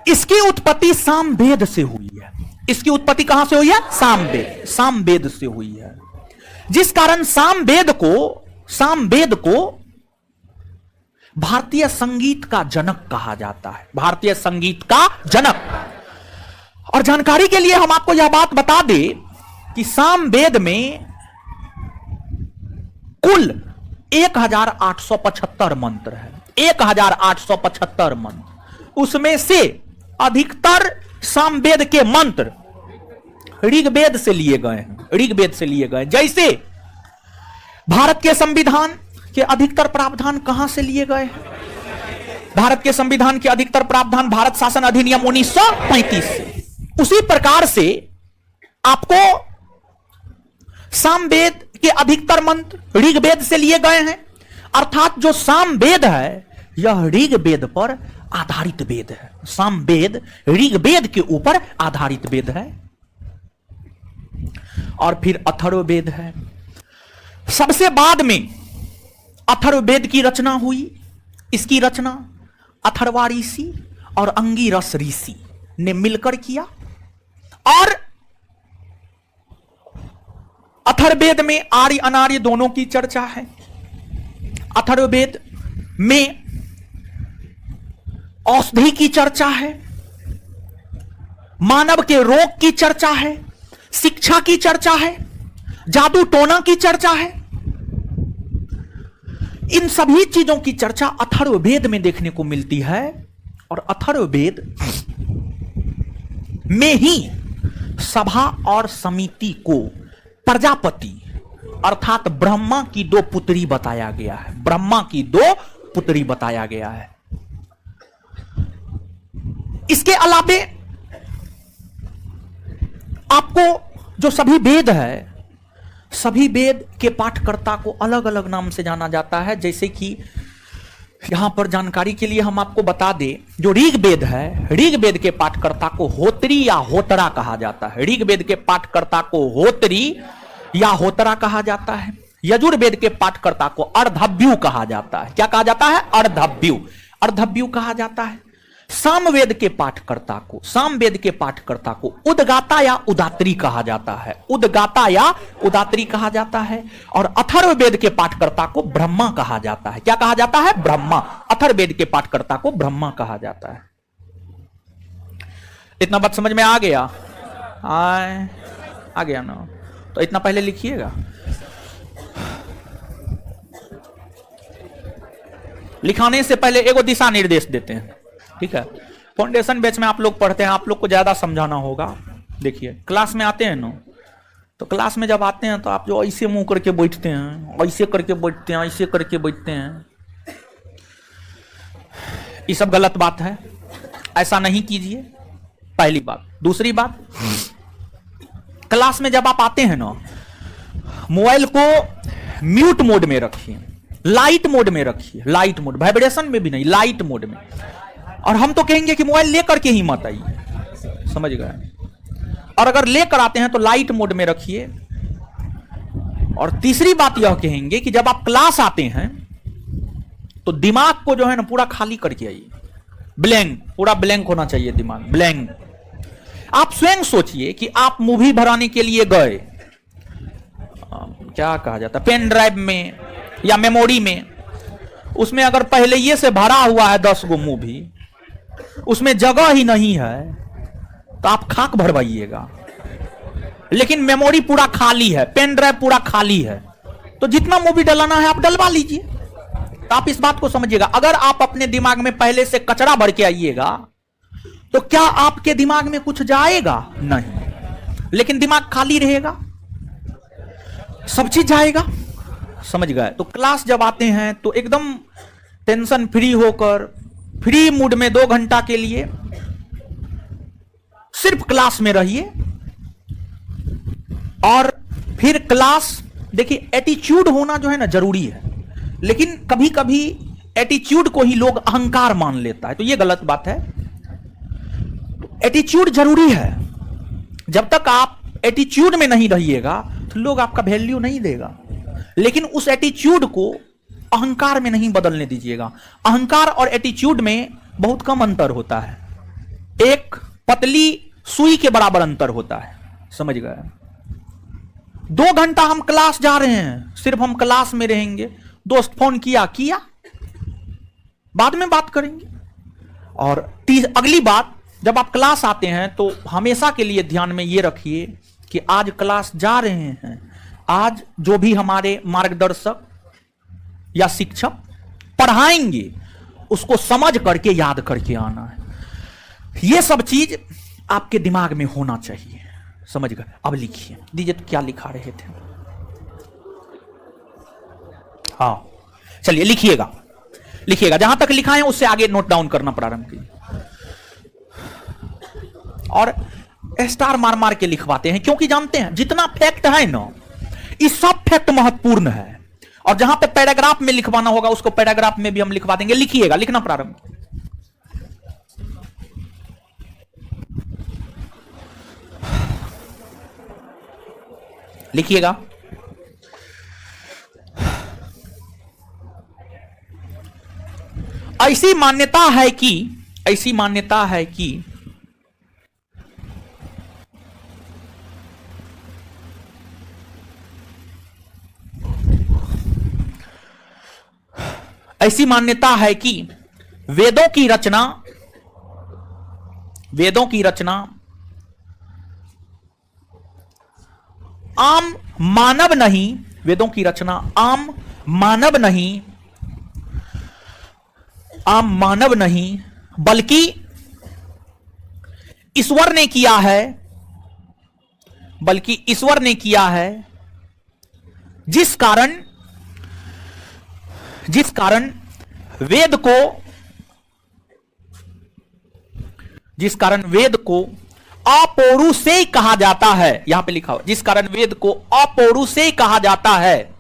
इसकी उत्पत्ति सामवेद से हुई है। इसकी उत्पत्ति कहां से हुई है? सामवेद, सामवेद से हुई है। जिस कारण सामवेद को भारतीय संगीत का जनक कहा जाता है। भारतीय संगीत का जनक। और जानकारी के लिए हम आपको यह बात बता दें कि सामवेद में कुल 1875 मंत्र है। 1875 मंत्र। उसमें से अधिकतर सामवेद के मंत्र ऋग्वेद से लिए गए हैं, ऋग्वेद से लिए गए। जैसे भारत के संविधान के अधिकतर प्रावधान कहां से लिए गए हैं? भारत के संविधान के अधिकतर प्रावधान भारत शासन अधिनियम 1935 से। उसी प्रकार से आपको सामवेद के अधिकतर मंत्र ऋग्वेद से लिए गए हैं। अर्थात जो सामवेद है यह ऋग्वेद पर आधारित वेद है। सामवेद ऋग्वेद के ऊपर आधारित वेद है। और फिर अथर्ववेद है। सबसे बाद में अथर्ववेद की रचना हुई। इसकी रचना अथर्वा ऋषि और अंगिरस ऋषि ने मिलकर किया। और अथर्ववेद में आर्य अनार्य दोनों की चर्चा है। अथर्ववेद में औषधि की चर्चा है, मानव के रोग की चर्चा है, शिक्षा की चर्चा है, जादू टोना की चर्चा है। इन सभी चीजों की चर्चा अथर्ववेद में देखने को मिलती है। और अथर्ववेद में ही सभा और समिति को प्रजापति अर्थात ब्रह्मा की दो पुत्री बताया गया है। ब्रह्मा की दो पुत्री बताया गया है। इसके अलावे आपको जो सभी वेद है, सभी वेद के पाठकर्ता को अलग अलग नाम से जाना जाता है। जैसे कि यहां पर जानकारी के लिए हम आपको बता दें, जो ऋग वेद है, ऋग वेद के पाठकर्ता को होत्री या होतरा कहा जाता है। ऋग वेद के पाठकर्ता को होत्री या होतरा कहा जाता है। यजुर्वेद के पाठकर्ता को अर्धव्यु कहा जाता है। क्या कहा जाता है? अर्धव्यु, अर्धव्यु कहा जाता है। सामवेद के पाठकर्ता को, सामवेद के पाठकर्ता को उदगाता या उदात्री कहा जाता है। उदगाता या उदात्री कहा जाता है। और अथर्ववेद के पाठकर्ता को ब्रह्मा कहा जाता है। क्या कहा जाता है? ब्रह्मा। अथर्ववेद के पाठकर्ता को ब्रह्मा कहा जाता है। इतना बात समझ में आ गया? आ गया ना? तो इतना पहले लिखिएगा। लिखाने से पहले एगो दिशा निर्देश देते हैं, ठीक है? फाउंडेशन बैच में आप लोग पढ़ते हैं, आप लोग को ज्यादा समझाना होगा। देखिए, क्लास में आते हैं ना, तो क्लास में जब आते हैं तो आप जो ऐसे मुंह करके बैठते हैं, ऐसे करके बैठते हैं, ऐसे करके बैठते हैं, ये सब गलत बात है। ऐसा नहीं कीजिए, पहली बात। दूसरी बात, क्लास में जब आप आते हैं ना, मोबाइल को म्यूट मोड में रखिए, लाइट मोड में रखिए, लाइट मोड, वाइब्रेशन में भी नहीं, लाइट मोड में। और हम तो कहेंगे कि मोबाइल लेकर के ही मत आइए, समझ गए? और अगर लेकर आते हैं तो लाइट मोड में रखिए। और तीसरी बात यह कहेंगे कि जब आप क्लास आते हैं तो दिमाग को जो है ना पूरा खाली करके आइए, ब्लैंक, पूरा ब्लैंक होना चाहिए दिमाग, ब्लैंक। आप स्वयं सोचिए कि आप मूवी भराने के लिए गए, क्या कहा जाता है, पेन ड्राइव में या मेमोरी में, उसमें अगर पहले ये से भरा हुआ है 10 गो मूवी, उसमें जगह ही नहीं है, तो आप खाक भरवाइएगा। लेकिन मेमोरी पूरा खाली है, पेन ड्राइव पूरा खाली है, तो जितना मूवी डलाना है आप डलवा लीजिए। तो आप इस बात को समझिएगा। अगर आप अपने दिमाग में पहले से कचरा भर के आइएगा तो क्या आपके दिमाग में कुछ जाएगा? नहीं। लेकिन दिमाग खाली रहेगा, सब चीज जाएगा, समझ गए? तो क्लास जब आते हैं तो एकदम टेंशन फ्री होकर, फ्री मूड में 2 घंटा के लिए सिर्फ क्लास में रहिए। और फिर क्लास, देखिए, एटीट्यूड होना जो है ना जरूरी है, लेकिन कभी कभी एटीट्यूड को ही लोग अहंकार मान लेता है, तो यह गलत बात है। एटीट्यूड जरूरी है। जब तक आप एटीट्यूड में नहीं रहिएगा तो लोग आपका वैल्यू नहीं देगा। लेकिन उस एटीट्यूड को अहंकार में नहीं बदलने दीजिएगा। अहंकार और एटीट्यूड में बहुत कम अंतर होता है, एक पतली सुई के बराबर अंतर होता है, समझ गए? 2 घंटा हम क्लास जा रहे हैं, सिर्फ हम क्लास में रहेंगे। दोस्त फोन किया, बाद में बात करेंगे। और अगली बात, जब आप क्लास आते हैं तो हमेशा के लिए ध्यान में यह रखिए कि आज क्लास जा रहे हैं, आज जो भी हमारे मार्गदर्शक या शिक्षक पढ़ाएंगे उसको समझ करके याद करके आना है। यह सब चीज आपके दिमाग में होना चाहिए, समझ गए? अब लिखिए, दीजिए तो क्या लिखा रहे थे? हाँ, चलिए लिखिएगा, लिखिएगा। जहां तक लिखा है उससे आगे नोट डाउन करना प्रारंभ कीजिए। और स्टार मार मार के लिखवाते हैं, क्योंकि जानते हैं जितना फैक्ट है ना, ये सब फैक्ट महत्वपूर्ण है। और जहां पे पैराग्राफ में लिखवाना होगा उसको पैराग्राफ में भी हम लिखवा देंगे। लिखिएगा, लिखना प्रारंभ। लिखिएगा। ऐसी मान्यता है कि, ऐसी मान्यता है कि ऐसी मान्यता है कि वेदों की रचना आम मानव नहीं, वेदों की रचना आम मानव नहीं बल्कि ईश्वर ने किया है, बल्कि ईश्वर ने किया है, जिस कारण वेद को अपौरुषेय कहा जाता है। यहां पे लिखा हुआ, जिस कारण वेद को अपौरुषेय कहा जाता है।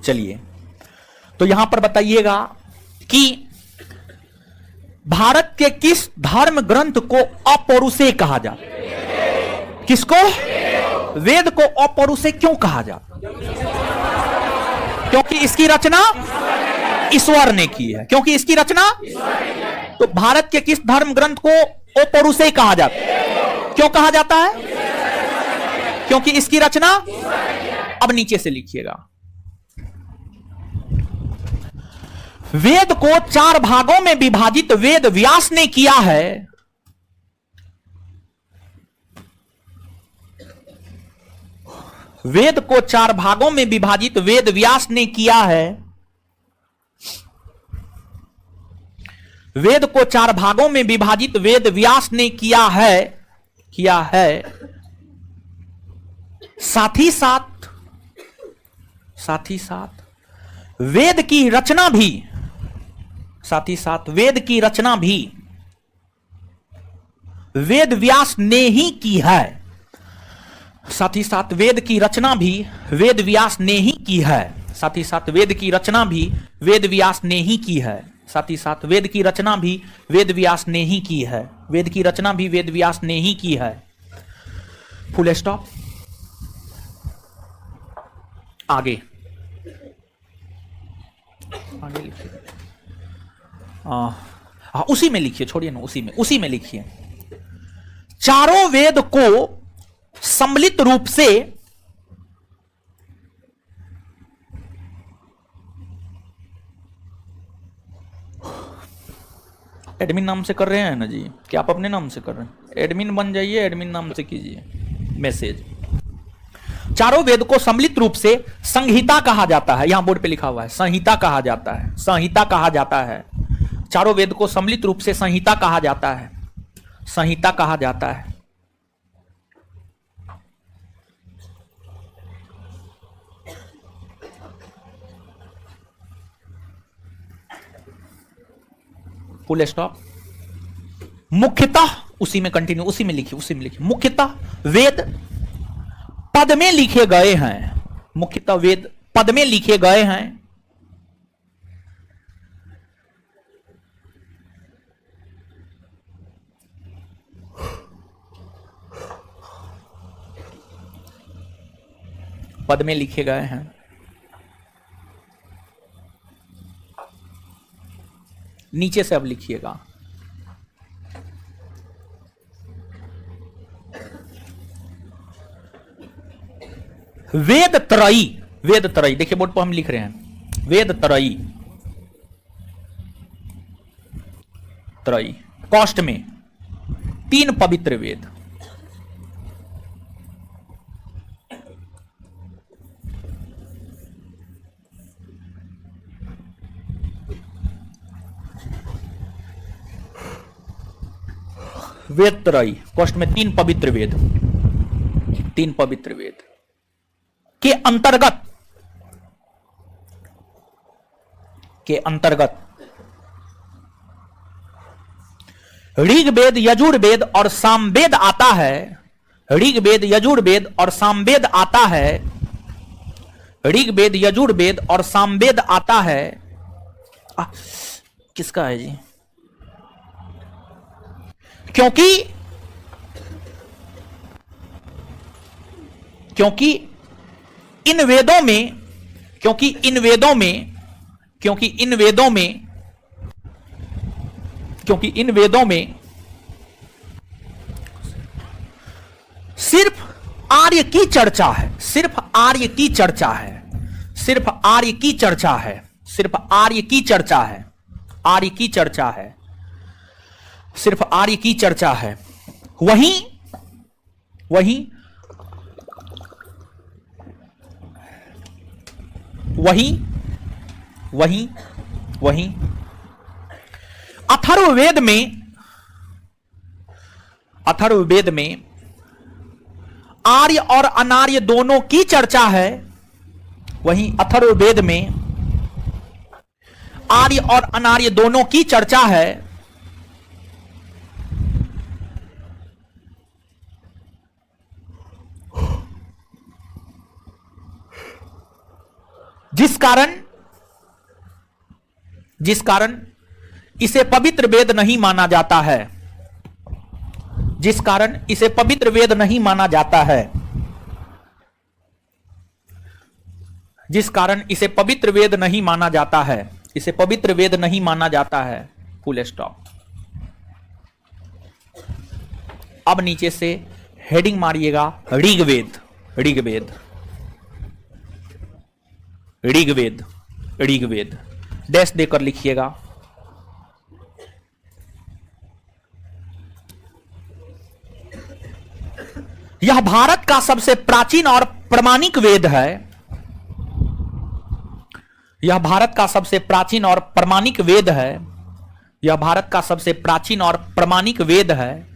चलिए, तो यहां पर बताइएगा कि भारत के किस धर्म ग्रंथ को अपौरुषेय कहा जाता है? किसको? वेद को अपौरुषेय क्यों कहा जाता? क्योंकि इसकी रचना ईश्वर ने की है। क्योंकि इसकी रचना, तो भारत के किस धर्म ग्रंथ को अपौरुषेय कहा जाता है? क्यों कहा जाता है? क्योंकि इसकी रचना। अब नीचे से लिखिएगा, वेद को 4 भागों में विभाजित वेद व्यास ने किया है। वेद को 4 भागों में विभाजित वेद व्यास ने किया है। वेद को 4 भागों में विभाजित वेद व्यास ने किया है। साथ ही साथ वेद की रचना भी वेद व्यास ने ही की है। साथ ही साथ वेद की रचना भी वेद व्यास ने ही की है। साथ ही साथ वेद की रचना भी वेद व्यास ने ही की है। साथ ही साथ वेद की रचना भी वेद व्यास ने ही की है। वेद की रचना भी वेद व्यास ने ही की है। Full stop. आगे लिखिए। उसी में लिखिए, छोड़िए ना, उसी में लिखिए। चारों वेद को सम्मिलित रूप से एडमिन नाम से कर रहे हैं ना जी? क्या आप अपने नाम से कर रहे हैं? एडमिन बन जाइए, एडमिन नाम से कीजिए मैसेज। चारों वेद को सम्मिलित रूप से संहिता कहा जाता है। यहां बोर्ड पे लिखा हुआ है, संहिता कहा जाता है। संहिता कहा जाता है। चारों वेद को सम्मिलित रूप से संहिता कहा जाता है। संहिता कहा जाता है। Full stop. मुख्यतः उसी में कंटिन्यू, उसी में लिखिए। मुख्यतः वेद पद में लिखे गए हैं। मुख्यतः वेद पद में लिखे गए हैं। पद में लिखे गए हैं। नीचे से अब लिखिएगा, वेद त्रयी। देखिए बोर्ड पर हम लिख रहे हैं वेद त्रयी। कॉस्ट में 3 पवित्र वेद। वेद त्रयी कॉस्ट में 3 पवित्र वेद। 3 पवित्र वेद के अंतर्गत ऋग्वेद, यजुर्वेद और सामवेद आता है। ऋग्वेद, यजुर्वेद और सामवेद आता है। ऋग्वेद, यजुर्वेद और सामवेद आता है। किसका है जी? क्योंकि इन वेदों में सिर्फ आर्य की चर्चा है। सिर्फ आर्य की चर्चा है। सिर्फ आर्य की चर्चा है। सिर्फ आर्य की चर्चा है। आर्य की चर्चा है। सिर्फ आर्य की चर्चा है। वही वही वही अथर्ववेद में आर्य और अनार्य दोनों की चर्चा है। वहीं अथर्ववेद में आर्य और अनार्य दोनों की चर्चा है। जिस कारण इसे पवित्र वेद नहीं माना जाता है। जिस कारण इसे पवित्र वेद नहीं माना जाता है। जिस कारण इसे पवित्र वेद नहीं माना जाता है। इसे पवित्र वेद नहीं माना जाता है। Full stop. अब नीचे से हेडिंग मारिएगा ऋग्वेद। ऋग्वेद ऋग्वेद ऋग्वेद डैश देकर लिखिएगा। यह भारत का सबसे प्राचीन और प्रमाणिक वेद है। यह भारत का सबसे प्राचीन और प्रमाणिक वेद है। यह भारत का सबसे प्राचीन और प्रमाणिक वेद है।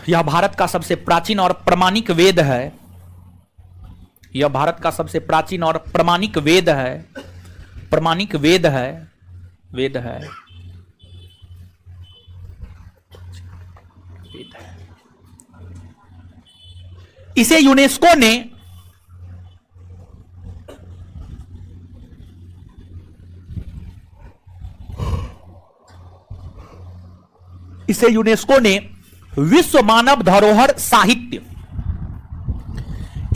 यह भारत का सबसे प्राचीन और प्रमाणिक वेद है। यह भारत का सबसे प्राचीन और प्रमाणिक वेद है। प्रमाणिक वेद है। वेद है। इसे यूनेस्को ने विश्व मानव धरोहर साहित्य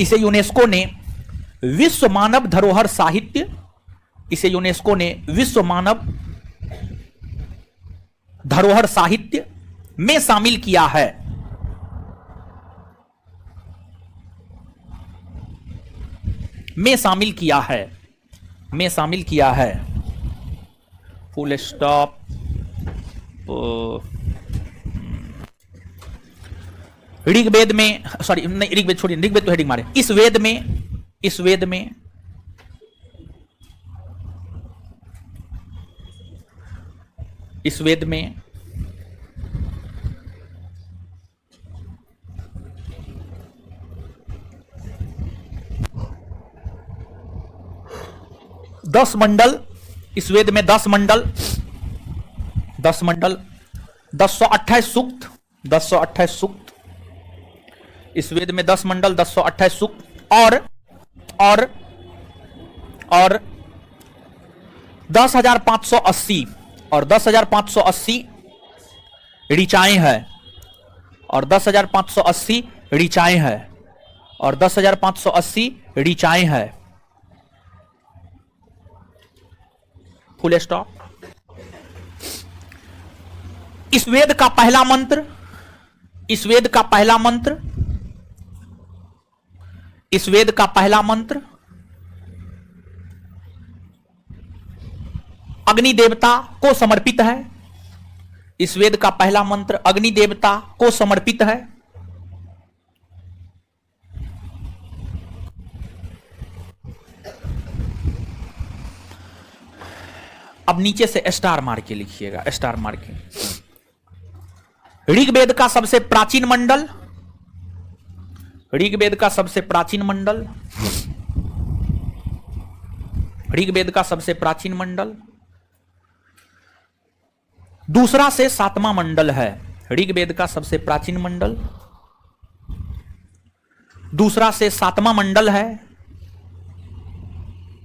इसे यूनेस्को ने विश्व मानव धरोहर साहित्य इसे यूनेस्को ने विश्व मानव धरोहर साहित्य में शामिल किया है। में शामिल किया है। में शामिल किया है। Full stop. ऋग्वेद में, सॉरी नहीं, ऋग्वेद छोड़िए, ऋग्वेद तो हेडिंग मारे। इस वेद में 10 मंडल। इस वेद में 10 मंडल, 1028 सूक्त, 1028 सूक्त। इस वेद में 10 मंडल, 1028 सूक्त और 10,580 और 10,580 ऋचाएं हैं। और 10,580 ऋचाएं हैं। और 10,580 ऋचाएं हैं। Full stop. इस वेद का पहला मंत्र अग्नि देवता को समर्पित है। इस वेद का पहला मंत्र अग्नि देवता को समर्पित है। अब नीचे से स्टार मार के लिखिएगा, स्टार मार के। ऋग्वेद का सबसे प्राचीन मंडल, ऋग्वेद का सबसे प्राचीन मंडल, ऋग्वेद का सबसे प्राचीन मंडल दूसरा से 7वां मंडल है। ऋग्वेद का सबसे प्राचीन मंडल दूसरा से 7वां मंडल है।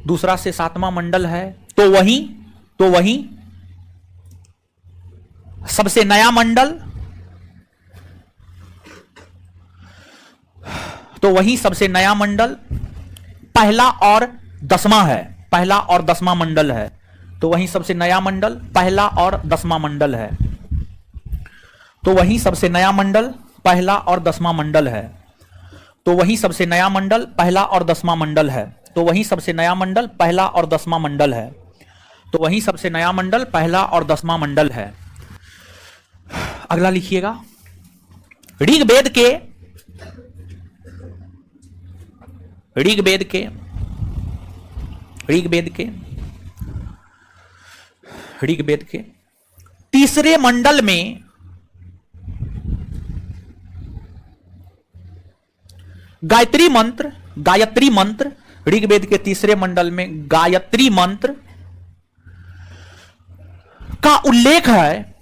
दूसरा से 7वां मंडल है। तो वही सबसे नया मंडल, पहला और 10वां है। पहला और 10वां मंडल है। तो वही सबसे नया मंडल पहला और 10वां मंडल है। तो वही सबसे नया मंडल पहला और 10वां मंडल है। तो वही सबसे नया मंडल पहला और 10वां मंडल है। तो वही सबसे नया मंडल पहला और 10वां मंडल है। तो वही सबसे नया मंडल पहला और 10वां मंडल है। अगला लिखिएगा। ऋग्वेद के तीसरे मंडल में गायत्री मंत्र, ऋग्वेद के तीसरे मंडल में गायत्री मंत्र का उल्लेख है।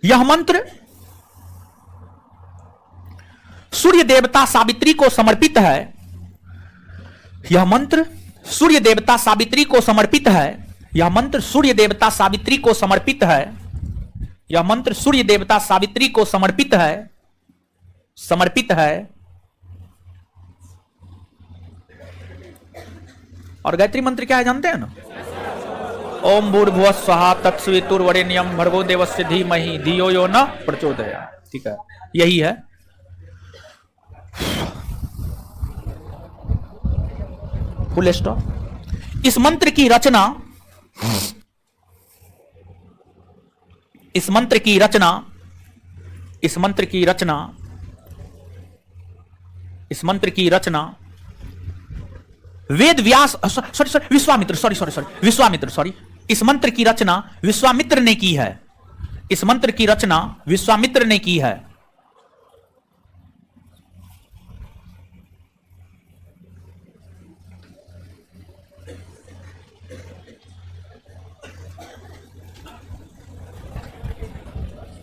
यह मंत्र सूर्य देवता सावित्री को समर्पित है। यह मंत्र सूर्य देवता सावित्री को समर्पित है। यह मंत्र सूर्य देवता सावित्री को समर्पित है। यह मंत्र सूर्य देवता सावित्री को समर्पित है। और गायत्री मंत्र क्या है जानते हैं ना? ओम भूर्भुवः स्वः तत्सवितुर्वरेण्यं भर्गो देवस्य धीमहि धियो यो न प्रचोदयात्। ठीक है, यही है। Full stop. इस मंत्र की रचना वेद व्यास विश्वामित्र इस मंत्र की रचना विश्वामित्र ने की है। इस मंत्र की रचना विश्वामित्र ने की है।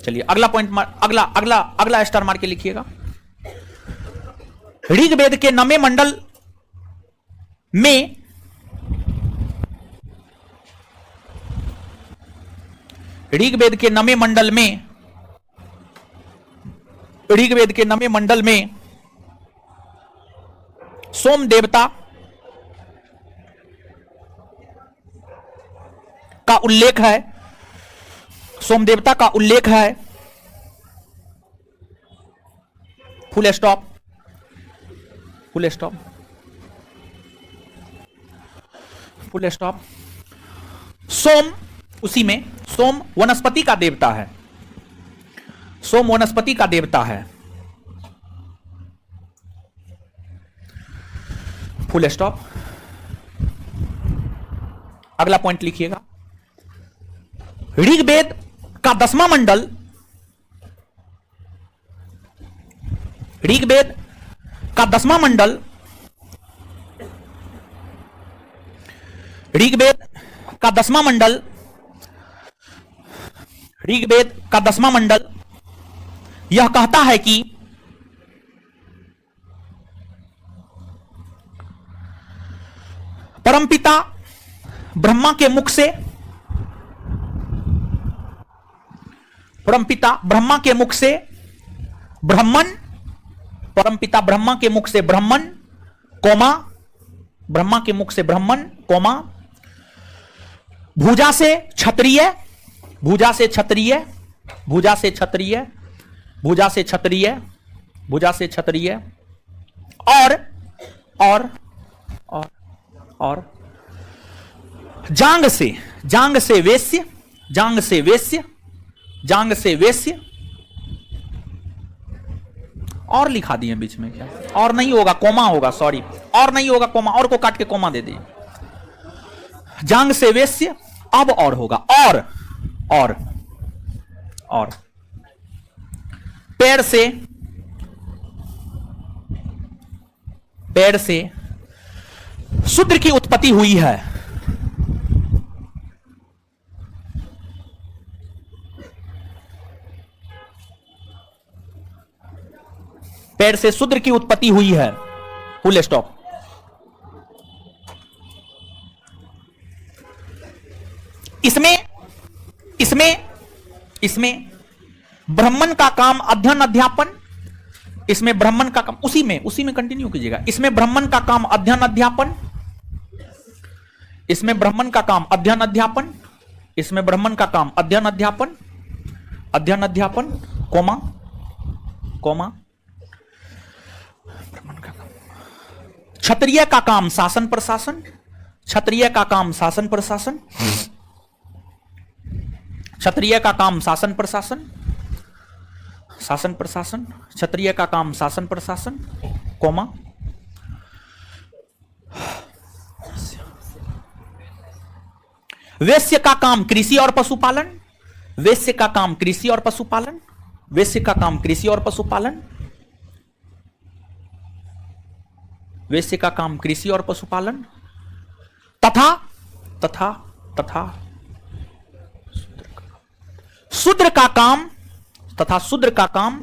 चलिए अगला पॉइंट, अगला स्टार मार के लिखिएगा। ऋग्वेद के 9वें मंडल में ऋग्वेद के 9वें मंडल में सोम देवता का उल्लेख है। सोम देवता का उल्लेख है। Full stop. सोम, उसी में सोम वनस्पति का देवता है। सोम वनस्पति का देवता है। Full stop. अगला पॉइंट लिखिएगा। ऋग्वेद का 10वां मंडल, ऋग्वेद का 10वां मंडल, ऋग्वेद का 10वां मंडल, ऋग्वेद का 10वां मंडल यह कहता है कि परमपिता ब्रह्मा के मुख से, परमपिता ब्रह्मा के मुख से ब्राह्मण, परमपिता ब्रह्मा के मुख से ब्राह्मण कोमा, ब्रह्मा के मुख से ब्राह्मण कोमा, भुजा से क्षत्रिय, भुजा से क्षत्रिय, भुजा से क्षत्रिय, भुजा से क्षत्रिय, भुजा से क्षत्रिय, और जांग से, जांग से वेश्य, जांग से वेश्य, जांग से वेश्य, और लिखा दिए बीच में क्या? और नहीं होगा, कोमा होगा, सॉरी, और नहीं होगा कोमा, और को काट के कोमा दे दिए। जांग से वेश्य, अब और होगा, और पैर से, पैर से शूद्र की उत्पत्ति हुई है। पैर से शूद्र की उत्पत्ति हुई है। Full stop. इसमें ब्राह्मण का काम अध्ययन अध्यापन, इसमें ब्राह्मण का काम, उसी में कंटिन्यू कीजिएगा। इसमें ब्राह्मण का काम अध्ययन अध्यापन, इसमें ब्राह्मण का काम अध्ययन अध्यापन, इसमें ब्राह्मण का काम अध्ययन अध्यापन, अध्ययन अध्यापन कोमा, कोमा, क्षत्रिय का काम शासन प्रशासन, क्षत्रिय का काम शासन प्रशासन, क्षत्रिय का काम शासन प्रशासन, शासन प्रशासन, क्षत्रिय का काम शासन प्रशासन, कौमा वैश्य का काम कृषि और पशुपालन, वैश्य का काम कृषि और पशुपालन, वैश्य का काम कृषि और पशुपालन, वैश्य का काम कृषि और पशुपालन, तथा तथा तथा शूद्र का काम, तथा शूद्र का काम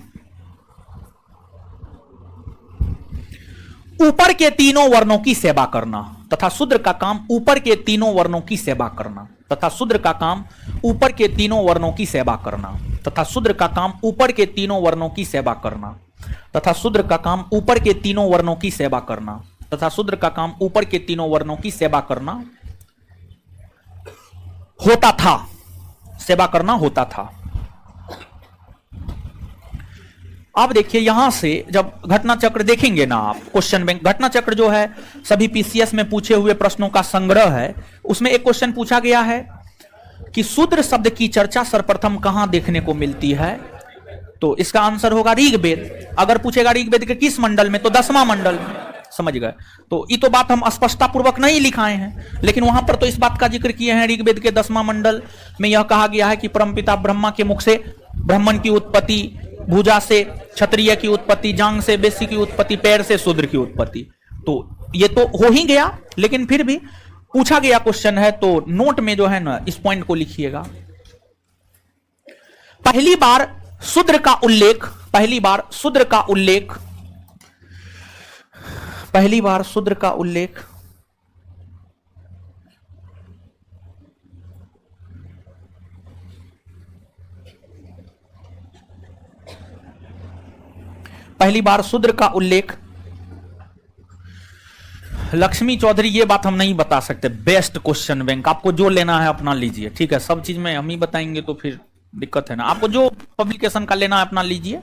ऊपर के तीनों वर्णों की सेवा करना, तथा शूद्र का काम ऊपर के तीनों वर्णों की सेवा करना, तथा शूद्र का काम ऊपर के तीनों वर्णों की सेवा करना, तथा शूद्र का काम ऊपर के तीनों वर्णों की सेवा करना, तथा शूद्र का काम ऊपर के तीनों वर्णों की सेवा करना, तथा शूद्र का काम ऊपर के तीनों वर्णों की सेवा करना होता था, सेवा करना होता था। अब देखिए यहां से जब घटना चक्र देखेंगे ना आप, क्वेश्चन बैंक घटना चक्र जो है सभी पीसीएस में पूछे हुए प्रश्नों का संग्रह है। उसमें एक क्वेश्चन पूछा गया है कि शूद्र शब्द की चर्चा सर्वप्रथम कहां देखने को मिलती है, तो इसका आंसर होगा ऋग्वेद। अगर पूछेगा ऋग्वेद के किस मंडल में, तो 10वां मंडल में, समझ गए। तो ये तो बात हम स्पष्टता पूर्वक नहीं लिखाए हैं, लेकिन वहां पर तो इस बात का जिक्र किए हैं ऋग्वेद के 10वां मंडल में यह कहा गया है कि परमपिता ब्रह्मा के मुख से ब्राह्मण की उत्पत्ति, भुजा से क्षत्रिय की उत्पत्ति, जांग से वैश्य की उत्पत्ति, पैर से शूद्र की उत्पत्ति। तो ये तो हो ही गया, लेकिन फिर भी पूछा गया क्वेश्चन है तो नोट में जो है ना इस पॉइंट को लिखिएगा। पहली बार शूद्र का उल्लेख, पहली बार शूद्र का उल्लेख, पहली बार शूद्र का उल्लेख पहली बार शूद्र का उल्लेख लक्ष्मी चौधरी, ये बात हम नहीं बता सकते। बेस्ट क्वेश्चन बैंक, आपको जो लेना है अपना लीजिए, ठीक है। सब चीज में हम ही बताएंगे तो फिर दिक्कत है ना। आपको जो पब्लिकेशन का लेना है अपना लीजिए,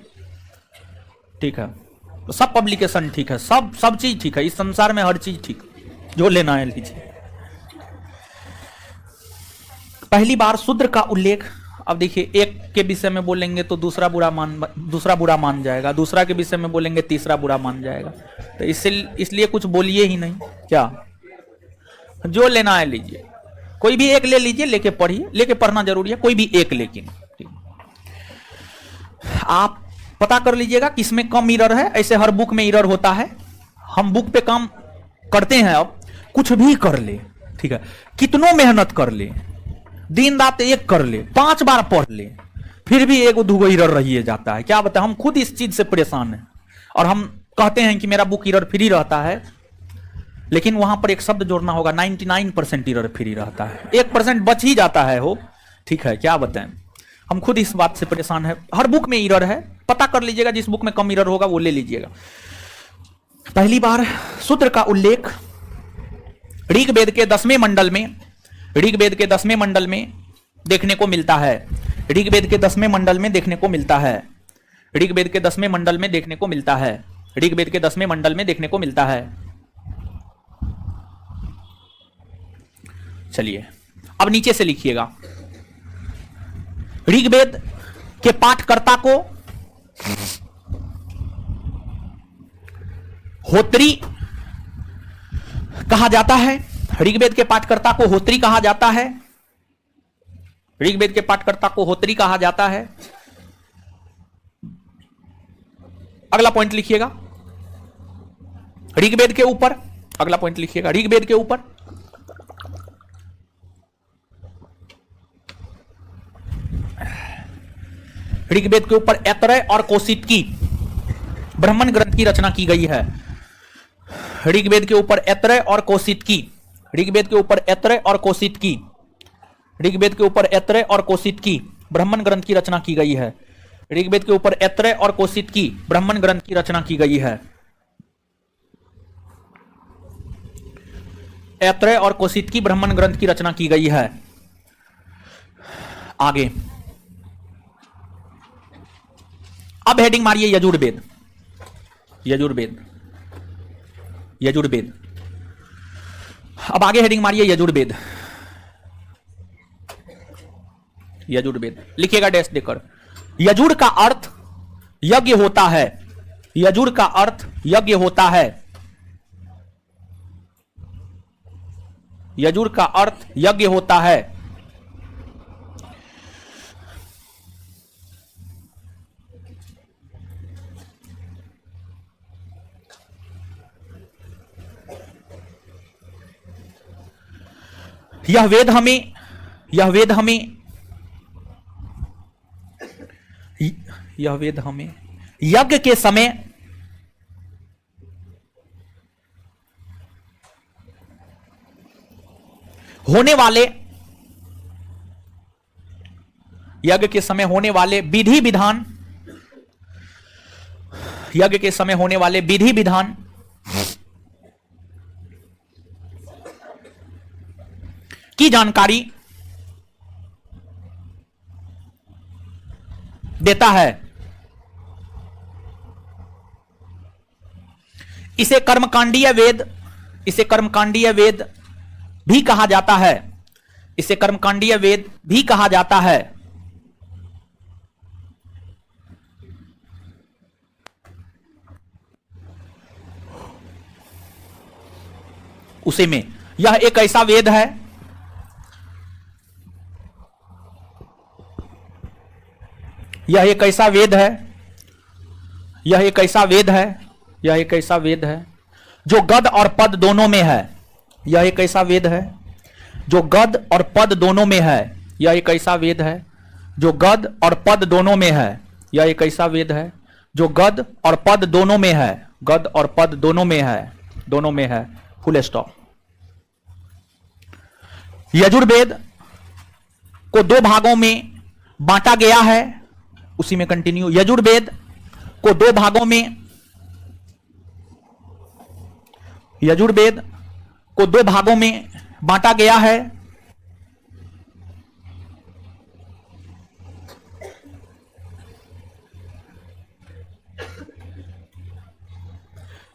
ठीक है। तो सब पब्लिकेशन ठीक है, सब चीज ठीक है, इस संसार में हर चीज ठीक, जो लेना है लीजिए। पहली बार शूद्र का उल्लेख, अब देखिए एक के विषय में बोलेंगे तो दूसरा बुरा मान जाएगा, दूसरा के विषय में बोलेंगे तीसरा बुरा मान जाएगा। तो इसलिए कुछ बोलिए ही नहीं, क्या जो लेना है लीजिए, कोई भी एक ले लीजिए, लेके पढ़िए, लेके पढ़ना जरूरी है, कोई भी एक। लेकिन आप पता कर लीजिएगा किसमें कम एरर है। ऐसे हर बुक में एरर होता है, हम बुक पे काम करते हैं। अब कुछ भी कर ले, ठीक है, कितनों मेहनत कर ले, दिन रात एक कर ले, 5 बार पढ़ ले, फिर भी एक दुगो एरर रही जाता है। क्या बताएं, हम खुद इस चीज से परेशान हैं और हम कहते हैं कि मेरा बुक एरर फ्री रहता है, लेकिन वहां पर एक शब्द जोड़ना होगा, 99% एरर फ्री रहता है, 1% बच ही जाता है हो, ठीक है। क्या बताएं, हम खुद इस बात से परेशान है। हर बुक में एरर है, पता कर लीजिएगा, जिस बुक में कम एरर होगा वो ले लीजिएगा। पहली बार शूद्र का उल्लेख ऋग्वेद के 10वें मंडल में, ऋग्वेद के 10वें मंडल में देखने को मिलता है। ऋग्वेद के 10वें मंडल में देखने को मिलता है। ऋग्वेद के 10वें मंडल में देखने को मिलता है। ऋग्वेद के 10वें मंडल में देखने को मिलता है। चलिए अब नीचे से लिखिएगा। ऋग्वेद के पाठकर्ता को होत्री कहा जाता है। ऋग्वेद के पाठकर्ता को होत्री कहा जाता है। ऋग्वेद के पाठकर्ता को होत्री कहा जाता है। अगला पॉइंट लिखिएगा ऋग्वेद के ऊपर, अगला पॉइंट लिखिएगा ऋग्वेद के ऊपर। ऋग्वेद के ऊपर ऐतरेय और कौशितकी ब्राह्मण ग्रंथ की रचना की गई है। ऋग्वेद के ऊपर ऐतरेय और कौशितकी, ऋग्वेद के ऊपर ऐतरेय और कौशितकी, ऋग्वेद के ऊपर ऐतरेय और कौशितकी ब्राह्मण ग्रंथ की रचना की गई है। ऋग्वेद के ऊपर ऐतरेय और कौशितकी ब्राह्मण ग्रंथ की रचना की गई है। ऐतरेय और कौशितकी ब्राह्मण ग्रंथ की रचना की गई है। आगे अब हेडिंग मारिए यजुर्वेद, यजुर्वेद, यजुर्वेद। अब आगे हेडिंग मारिए यजुर्वेद। यजुर्वेद लिखिएगा डैश देकर। यजुर का अर्थ यज्ञ होता है, यजुर का अर्थ यज्ञ होता है, यजुर का अर्थ यज्ञ होता है। यह वेद हमें यज्ञ के समय होने वाले यज्ञ के समय होने वाले विधि विधान, यज्ञ के समय होने वाले विधि विधान की जानकारी देता है। इसे कर्मकांडीय वेद, इसे कर्मकांडीय वेद भी कहा जाता है, इसे कर्मकांडीय वेद भी कहा जाता है। उसे में यह एक ऐसा वेद है यह एक ऐसा वेद है यह एक ऐसा वेद है यह एक ऐसा वेद है जो गद और पद दोनों में है। यह एक ऐसा वेद है जो गद और पद दोनों में है। यह एक ऐसा वेद है जो गद और पद दोनों में है। यह एक ऐसा वेद है जो गद और पद दोनों में है। गद और पद दोनों में है, दोनों में है। Full stop. यजुर्वेद को दो भागों में बांटा गया है, उसी में कंटिन्यू। यजुर्वेद को दो भागों में, यजुर्वेद को दो भागों में बांटा गया है।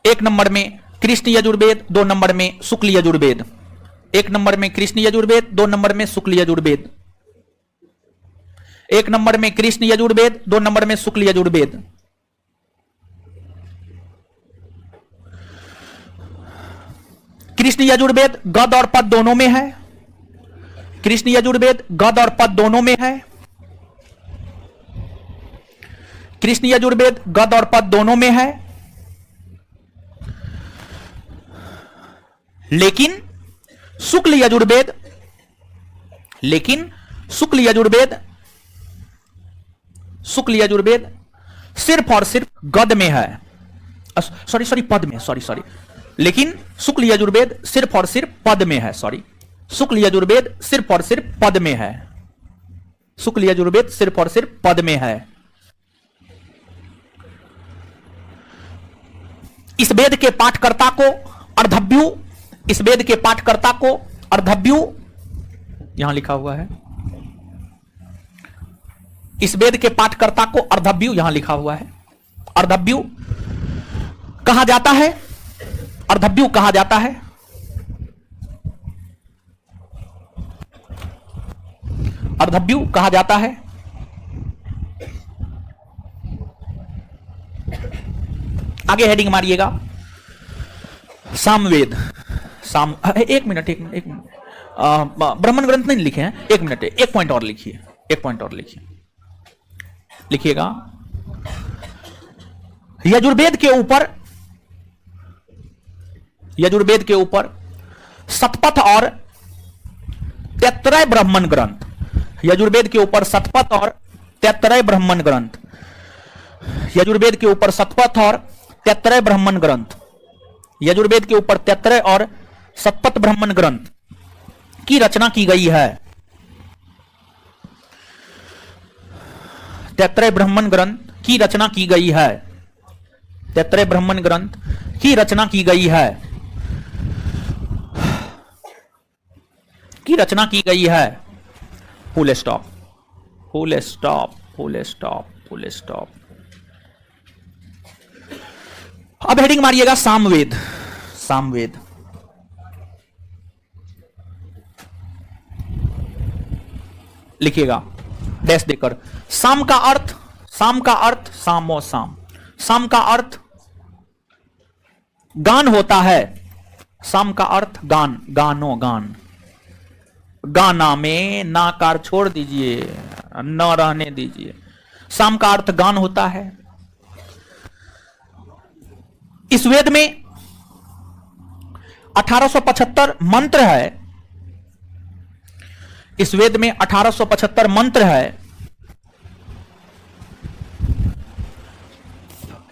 एक नंबर में कृष्ण यजुर्वेद, दो नंबर में शुक्ल यजुर्वेद। एक नंबर में कृष्ण यजुर्वेद, दो नंबर में शुक्ल यजुर्वेद। एक नंबर में कृष्ण यजुर्वेद, दो नंबर में शुक्ल यजुर्वेद। कृष्ण यजुर्वेद गद और पद दोनों में है। कृष्ण यजुर्वेद गद और पद दोनों में है। कृष्ण यजुर्वेद गद और पद दोनों में है। लेकिन शुक्ल यजुर्वेद, लेकिन शुक्ल यजुर्वेद, शुक्ल यजुर्वेद सिर्फ और सिर्फ गद में है। सॉरी पद में, सॉरी लेकिन शुक्ल यजुर्वेद सिर्फ और सिर्फ पद में है। सॉरी, शुक्ल यजुर्वेद सिर्फ और सिर्फ पद में है। शुक्ल यजुर्वेद सिर्फ और सिर्फ पद में है। इस वेद के पाठकर्ता को अर्धव्यू, इस वेद के पाठकर्ता को अर्धव्यू, यहां लिखा हुआ है, इस वेद के पाठकर्ता को अर्धव्यू, यहां लिखा हुआ है, अर्धव्यू कहा जाता है। अर्धव्यू कहा जाता है। अर्धव्यू कहा जाता है। आगे हेडिंग मारिएगा, सामवेद। एक मिनट ब्राह्मण ग्रंथ नहीं लिखे हैं, एक मिनट, एक पॉइंट और लिखिए, एक पॉइंट और लिखिए, लिखिएगा। यजुर्वेद के ऊपर, यजुर्वेद के ऊपर शतपथ और तैत्तरय ब्राह्मण ग्रंथ, यजुर्वेद के ऊपर शतपथ और तैत्तरय ब्राह्मण ग्रंथ, यजुर्वेद के ऊपर शतपथ और तैत्तरय ब्राह्मण ग्रंथ, यजुर्वेद के ऊपर तैत्तरय और शतपथ ब्राह्मण ग्रंथ की रचना की गई है। तैत्तरय ब्राह्मण ग्रंथ की रचना की गई है। तैत्तरय ब्राह्मण ग्रंथ की रचना की गई है, की रचना की गई है। Full stop, full stop, full stop, full stop. अब हेडिंग मारिएगा सामवेद। सामवेद लिखिएगा, डैश देकर। साम का अर्थ, साम का अर्थ सामो साम, साम का अर्थ गान होता है। साम का अर्थ गान, गानो गान। गाना में नाकार छोड़ दीजिए, न रहने दीजिए। साम का अर्थ गान होता है। इस वेद में 1875 मंत्र है। इस वेद में 1875 मंत्र है,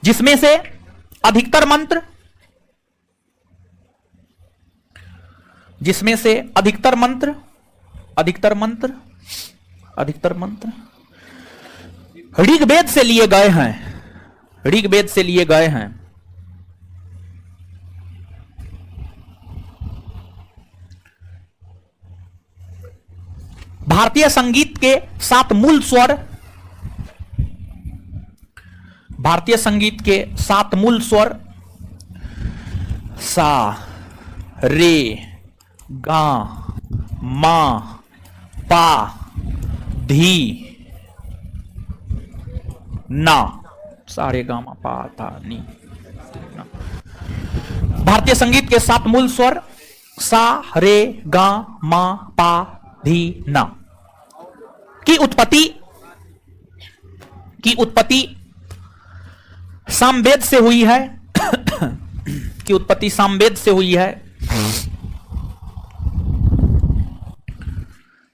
जिसमें से अधिकतर मंत्र, जिसमें से अधिकतर मंत्र ऋग्वेद से लिए गए हैं, ऋग्वेद से लिए गए हैं। भारतीय संगीत के 7 मूल स्वर, भारतीय संगीत के 7 मूल स्वर सा, रे, गा, मा, पा, धी, ना, सारे गामा पा था नी ना। भारतीय संगीत के 7 मूल स्वर सा, रे, गा, मा, पा, धी, ना की उत्पत्ति सामवेद से हुई है। की उत्पत्ति सामवेद से हुई है,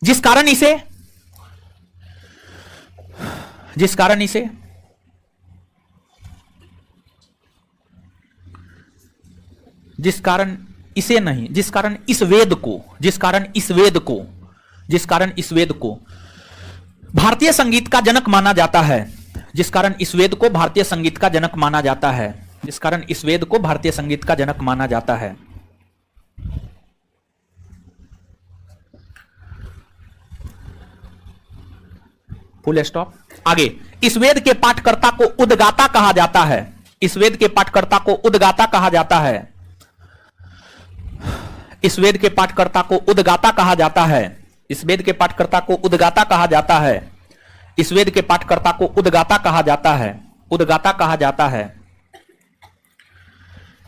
जिस कारण इस वेद को भारतीय संगीत का जनक माना जाता है, जिस कारण इस वेद को भारतीय संगीत का जनक माना जाता है, जिस कारण इस वेद को भारतीय संगीत का जनक माना जाता है। Full stop. आगे, इस वेद के पाठकर्ता को उद्गाता कहा जाता है। इस वेद के पाठकर्ता को उद्गाता कहा जाता है। इस वेद के पाठकर्ता को उद्गाता कहा जाता है। इस वेद के पाठकर्ता को उद्गाता कहा जाता है। इस वेद के पाठकर्ता को उद्गाता कहा जाता है। उद्गाता कहा जाता है।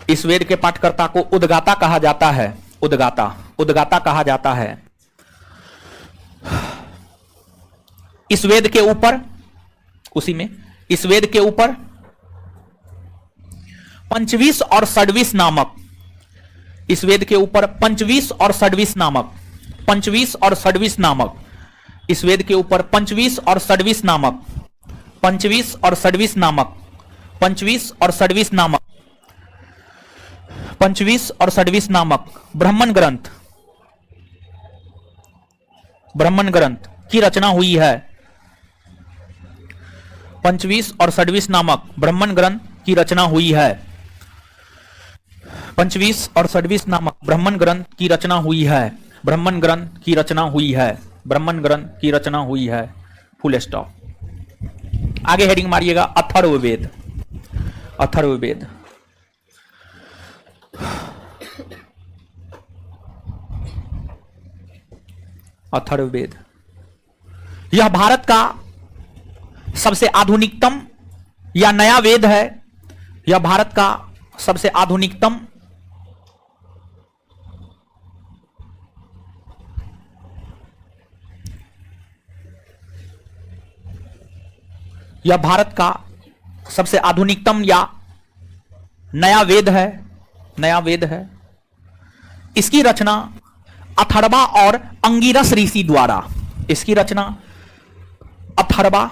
इस वेद के पाठकर्ता को उद्गाता कहा जाता है। उद्गाता कहा जाता है। इस वेद के ऊपर, उसी में इस वेद के ऊपर पंचवीस और षड्वीस नामक, इस वेद के ऊपर पंचवीस और षड्वीस नामक, पंचवीस और षड्वीस नामक, इस वेद के ऊपर पंचवीस और षड्वीस नामक, पंचवीस और षड्वीस नामक, पंचवीस और षड्वीस नामक, पंचवीस और षड्वीस नामक ब्राह्मण ग्रंथ, ब्राह्मण ग्रंथ की रचना हुई है। पंचवीस और षड्वीस नामक ब्राह्मण ग्रंथ की रचना हुई है। पंचवीस और षड्वीस नामक ब्राह्मण ग्रंथ की रचना हुई है। ब्राह्मण ग्रंथ की रचना हुई है। ब्राह्मण ग्रंथ की रचना हुई है। Full stop. आगे हेडिंग मारिएगा अथर्ववेद। अथर्ववेद, अथर्ववेद यह भारत का सबसे आधुनिकतम या नया वेद है। यह भारत का सबसे आधुनिकतम यह भारत का सबसे आधुनिकतम या नया वेद है। नया वेद है। इसकी रचना अथर्वा और अंगिरस ऋषि द्वारा, इसकी रचना अथर्वा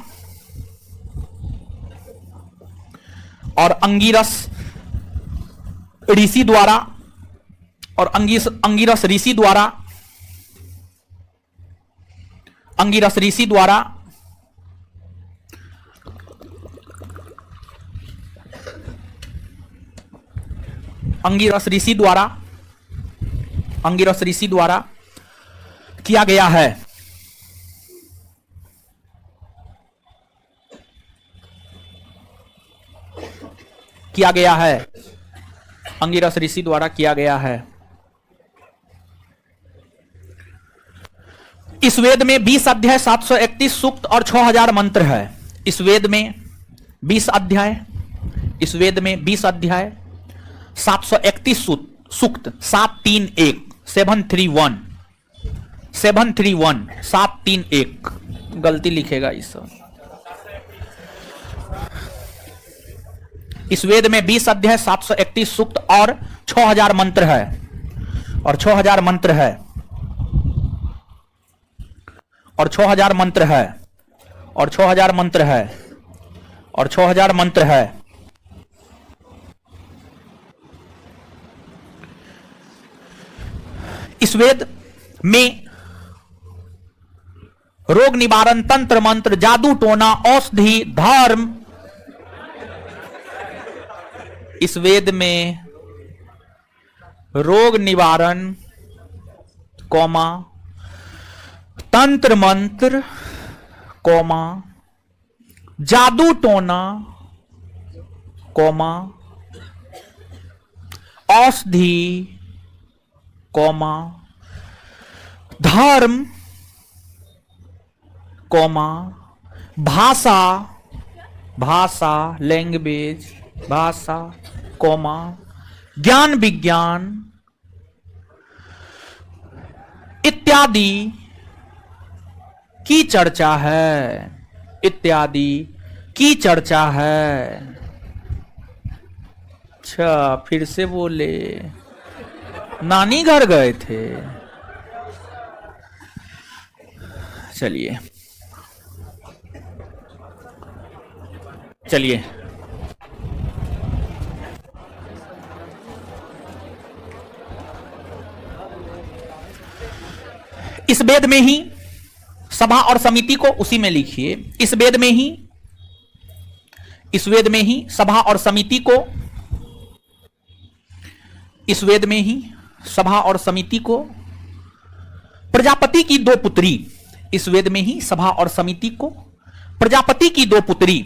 और अंगिरस ऋषि द्वारा और अंगिरस ऋषि द्वारा, अंगिरस ऋषि द्वारा अंगिरस ऋषि द्वारा, अंगिरस ऋषि द्वारा किया गया है। किया गया है। अंगिरस ऋषि द्वारा किया गया है। इस वेद में 20 अध्याय 731 सूक्त और 6000 मंत्र है। इस वेद में 20 अध्याय, इस वेद में 20 अध्याय 731 सूक्त 731 731 731 731 गलती लिखेगा इस वेद में 20 अध्याय 731 सूक्त और 6000 मंत्र है, और 6000 मंत्र है, और 6000 मंत्र है, और 6000 मंत्र है, और 6000 मंत्र है। इस वेद में रोग निवारण, तंत्र मंत्र, जादू टोना, औषधि, धर्म, इस वेद में रोग निवारण, कौमा, तंत्र मंत्र, कौमा, जादू टोना, कौमा, औषधि, कौमा, धर्म, कौमा, भाषा, भाषा, लैंग्वेज, भाषा, कौमा, ज्ञान विज्ञान इत्यादि की चर्चा है, इत्यादि की चर्चा है। अच्छा, फिर से बोले, नानी घर गए थे। चलिए चलिए, इस वेद में ही सभा और समिति को उसी में लिखिए। इस वेद में ही, इस वेद में ही सभा और समिति को, इस वेद में ही सभा और समिति को प्रजापति की दो पुत्री, इस वेद में ही सभा और समिति को प्रजापति की दो पुत्री,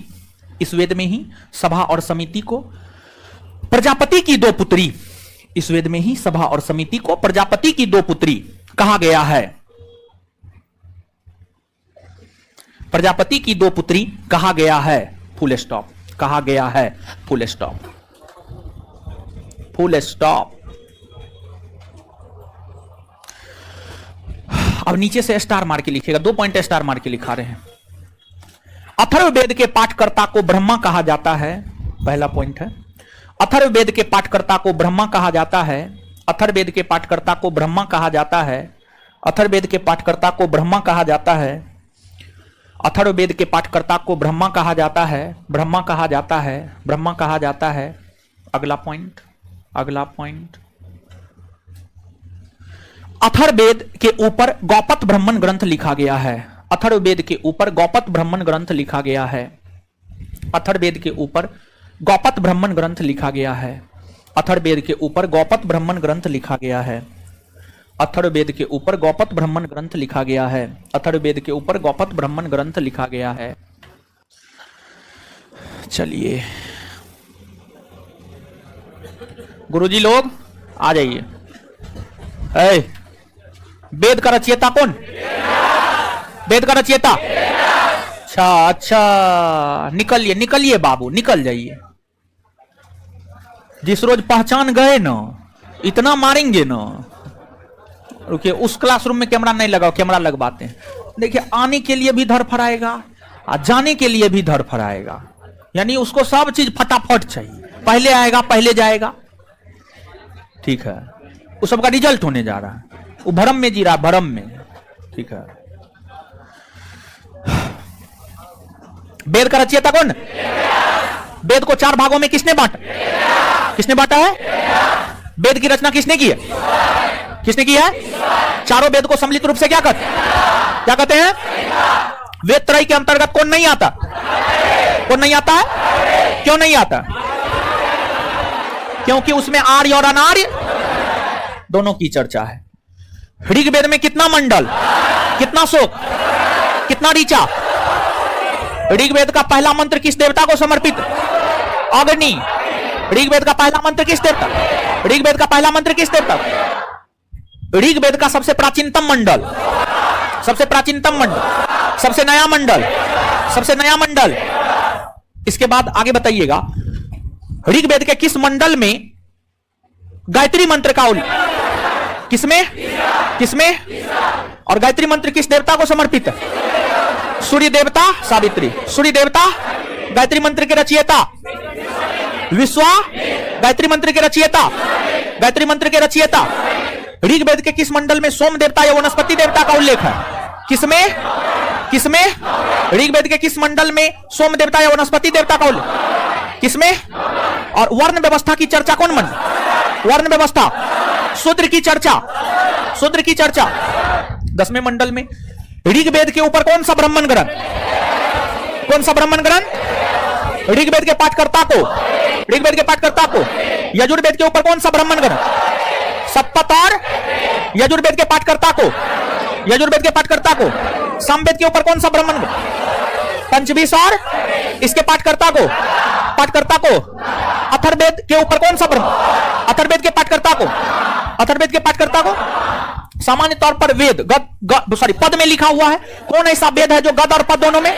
इस वेद में ही सभा और समिति को प्रजापति की दो पुत्री, इस वेद में ही सभा और समिति को प्रजापति की दो पुत्री कहा गया है। प्रजापति की दो पुत्री कहा गया है, फुल स्टॉप, कहा गया है, फुल स्टॉप, फुल स्टॉप। अब नीचे से स्टार मार के लिखिएगा, 2 पॉइंट स्टार मार के लिखा रहे हैं। अथर्ववेद के पाठकर्ता को ब्रह्मा कहा जाता है, पहला पॉइंट है। अथर्ववेद के पाठकर्ता को ब्रह्मा कहा जाता है, अथर्ववेद के पाठकर्ता को ब्रह्मा कहा जाता है, अथर्ववेद के पाठकर्ता को ब्रह्मा कहा जाता है, अथर्ववेद के पाठकर्ता को ब्रह्मा कहा जाता है, ब्रह्मा कहा जाता है, ब्रह्मा कहा जाता है। अगला पॉइंट, अगला पॉइंट, अथर्ववेद के ऊपर गौपत ब्राह्मण ग्रंथ लिखा गया है, अथर्ववेद के ऊपर गौपत ब्राह्मण ग्रंथ लिखा गया है, अथर्ववेद के ऊपर गौपत ब्राह्मण ग्रंथ लिखा गया है, अथर्ववेद के ऊपर गौपत ब्राह्मण ग्रंथ लिखा गया है, अथर्ववेद के ऊपर गौपत ब्राह्मण ग्रंथ लिखा गया है, अथर्ववेद के ऊपर गौपत ब्राह्मण ग्रंथ लिखा गया है। चलिए गुरुजी लोग आ जाइए। वेद का रचयिता कौन? वेद का रचयिता? अच्छा अच्छा, निकलिए निकलिए बाबू, निकल जाइए। जिस रोज पहचान गए ना, इतना मारेंगे ना। रुकिए, उस क्लासरूम में कैमरा नहीं लगाओ, कैमरा लगवाते हैं। देखिए, आने के लिए भी धर फराएगा और जाने के लिए भी धर फराएगा, यानी उसको सब चीज फटाफट चाहिए, पहले आएगा पहले जाएगा। ठीक है, उस सबका रिजल्ट होने जा रहा है, वो भरम में जी रहा है, भरम में। ठीक है, वेद का रचयिता कौन? वेद को 4 भागों में किसने बांटा? किसने बांटा है? वेद की रचना किसने की है? किसने की है? चारों वेद को सम्मिलित रूप से क्या कहते हैं? वेद त्रय के अंतर्गत कौन नहीं आता? कौन नहीं आता है? क्यों नहीं आता? क्योंकि उसमें आर्य और अनार्य दोनों की चर्चा है। ऋग्वेद में कितना मंडल, कितना शोक, कितना ऋचा? ऋग्वेद का पहला मंत्र किस देवता को समर्पित? अग्नि। ऋग्वेद का पहला मंत्र किस देवता? ऋग्वेद का पहला मंत्र किस देवता? ऋग्वेद का सबसे प्राचीनतम मंडल सबसे प्राचीनतम मंडल, सबसे नया मंडल, सबसे नया मंडल। इसके बाद आगे बताइएगा, ऋग्वेद के किस मंडल में गायत्री मंत्र का उल्लेख, किसमें, किसमें, और गायत्री मंत्र किस देवता को समर्पित है? सूर्य देवता, सावित्री। सूर्य देवता गायत्री मंत्र के रचयिता, विश्वा गायत्री मंत्र के रचयिता, गायत्री मंत्र के रचयिता। ऋग्वेद के किस मंडल में सोम देवता या वनस्पति देवता का उल्लेख है? किसमें, किसमें? ऋग्वेद के किस मंडल में सोम देवता या वनस्पति देवता का उल्लेख, किसमें? और वर्ण व्यवस्था की चर्चा कौन मन? वर्ण व्यवस्था, शूद्र की चर्चा, शूद्र की चर्चा। 10वें मंडल में ऋग्वेद के ऊपर कौन सा ब्राह्मण ग्रंथ, कौन सा ब्राह्मण ग्रंथ? ऋग्वेद के पाठकर्ता को, ऋग्वेद के पाठकर्ता को। यजुर्वेद के ऊपर कौन सा ब्राह्मण ग्रंथ? सप्तत और यजुर्वेद के पाठकर्ता को, यजुर्वेद के पाठकर्ता को। सामवेद के ऊपर कौन सा ब्राह्मण ग्रंथ? पंचविंश और इसके पाठकर्ता को, पाठकर्ता को। अथर्ववेद के ऊपर कौन सा ब्राह्मण? अथर्ववेद के पाठकर्ता को, अथर्ववेद के पाठकर्ता को। सामान्य तौर पर वेद सॉरी पद में लिखा हुआ है। कौन ऐसा वेद है जो गद और पद दोनों में?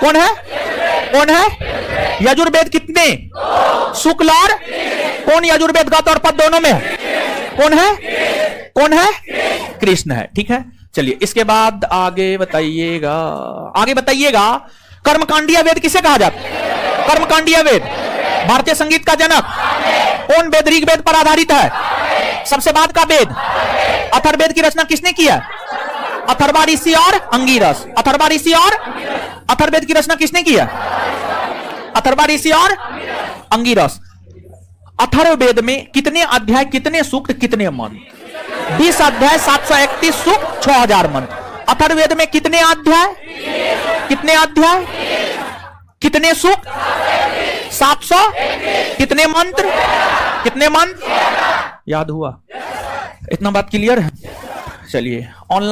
कौन है, कौन है? यजुर्वेद कितने? शुक्ल और कौन? यजुर्वेद गद और पद दोनों में है। कौन है, कौन है? कृष्ण है। ठीक है, चलिए इसके बाद आगे बताइएगा, आगे बताइएगा, कर्मकांडीय वेद किसे कहा जाता है? कर्मकांडीय वेद भारतीय संगीत का जनक। कौन वेद ऋग्वेद पर आधारित है? सबसे बाद का वेद। अथर्ववेद की रचना किसने किया? अथर्वा ऋषि और अंगिरस। अथर्वा ऋषि और अथर्ववेद की रचना किसने किया? अथर्वा ऋषि और अंगिरस। अथर्ववेद में कितने अध्याय, कितने सूक्त, कितने मंत्र? 20 अध्याय, 731 सूक्त, 6000 मंत्र। अथर्ववेद में कितने अध्याय, कितने अध्याय, कितने सूक्त? 700। कितने मंत्र, कितने मंत्र? याद हुआ? इतना बात क्लियर है? चलिए ऑनलाइन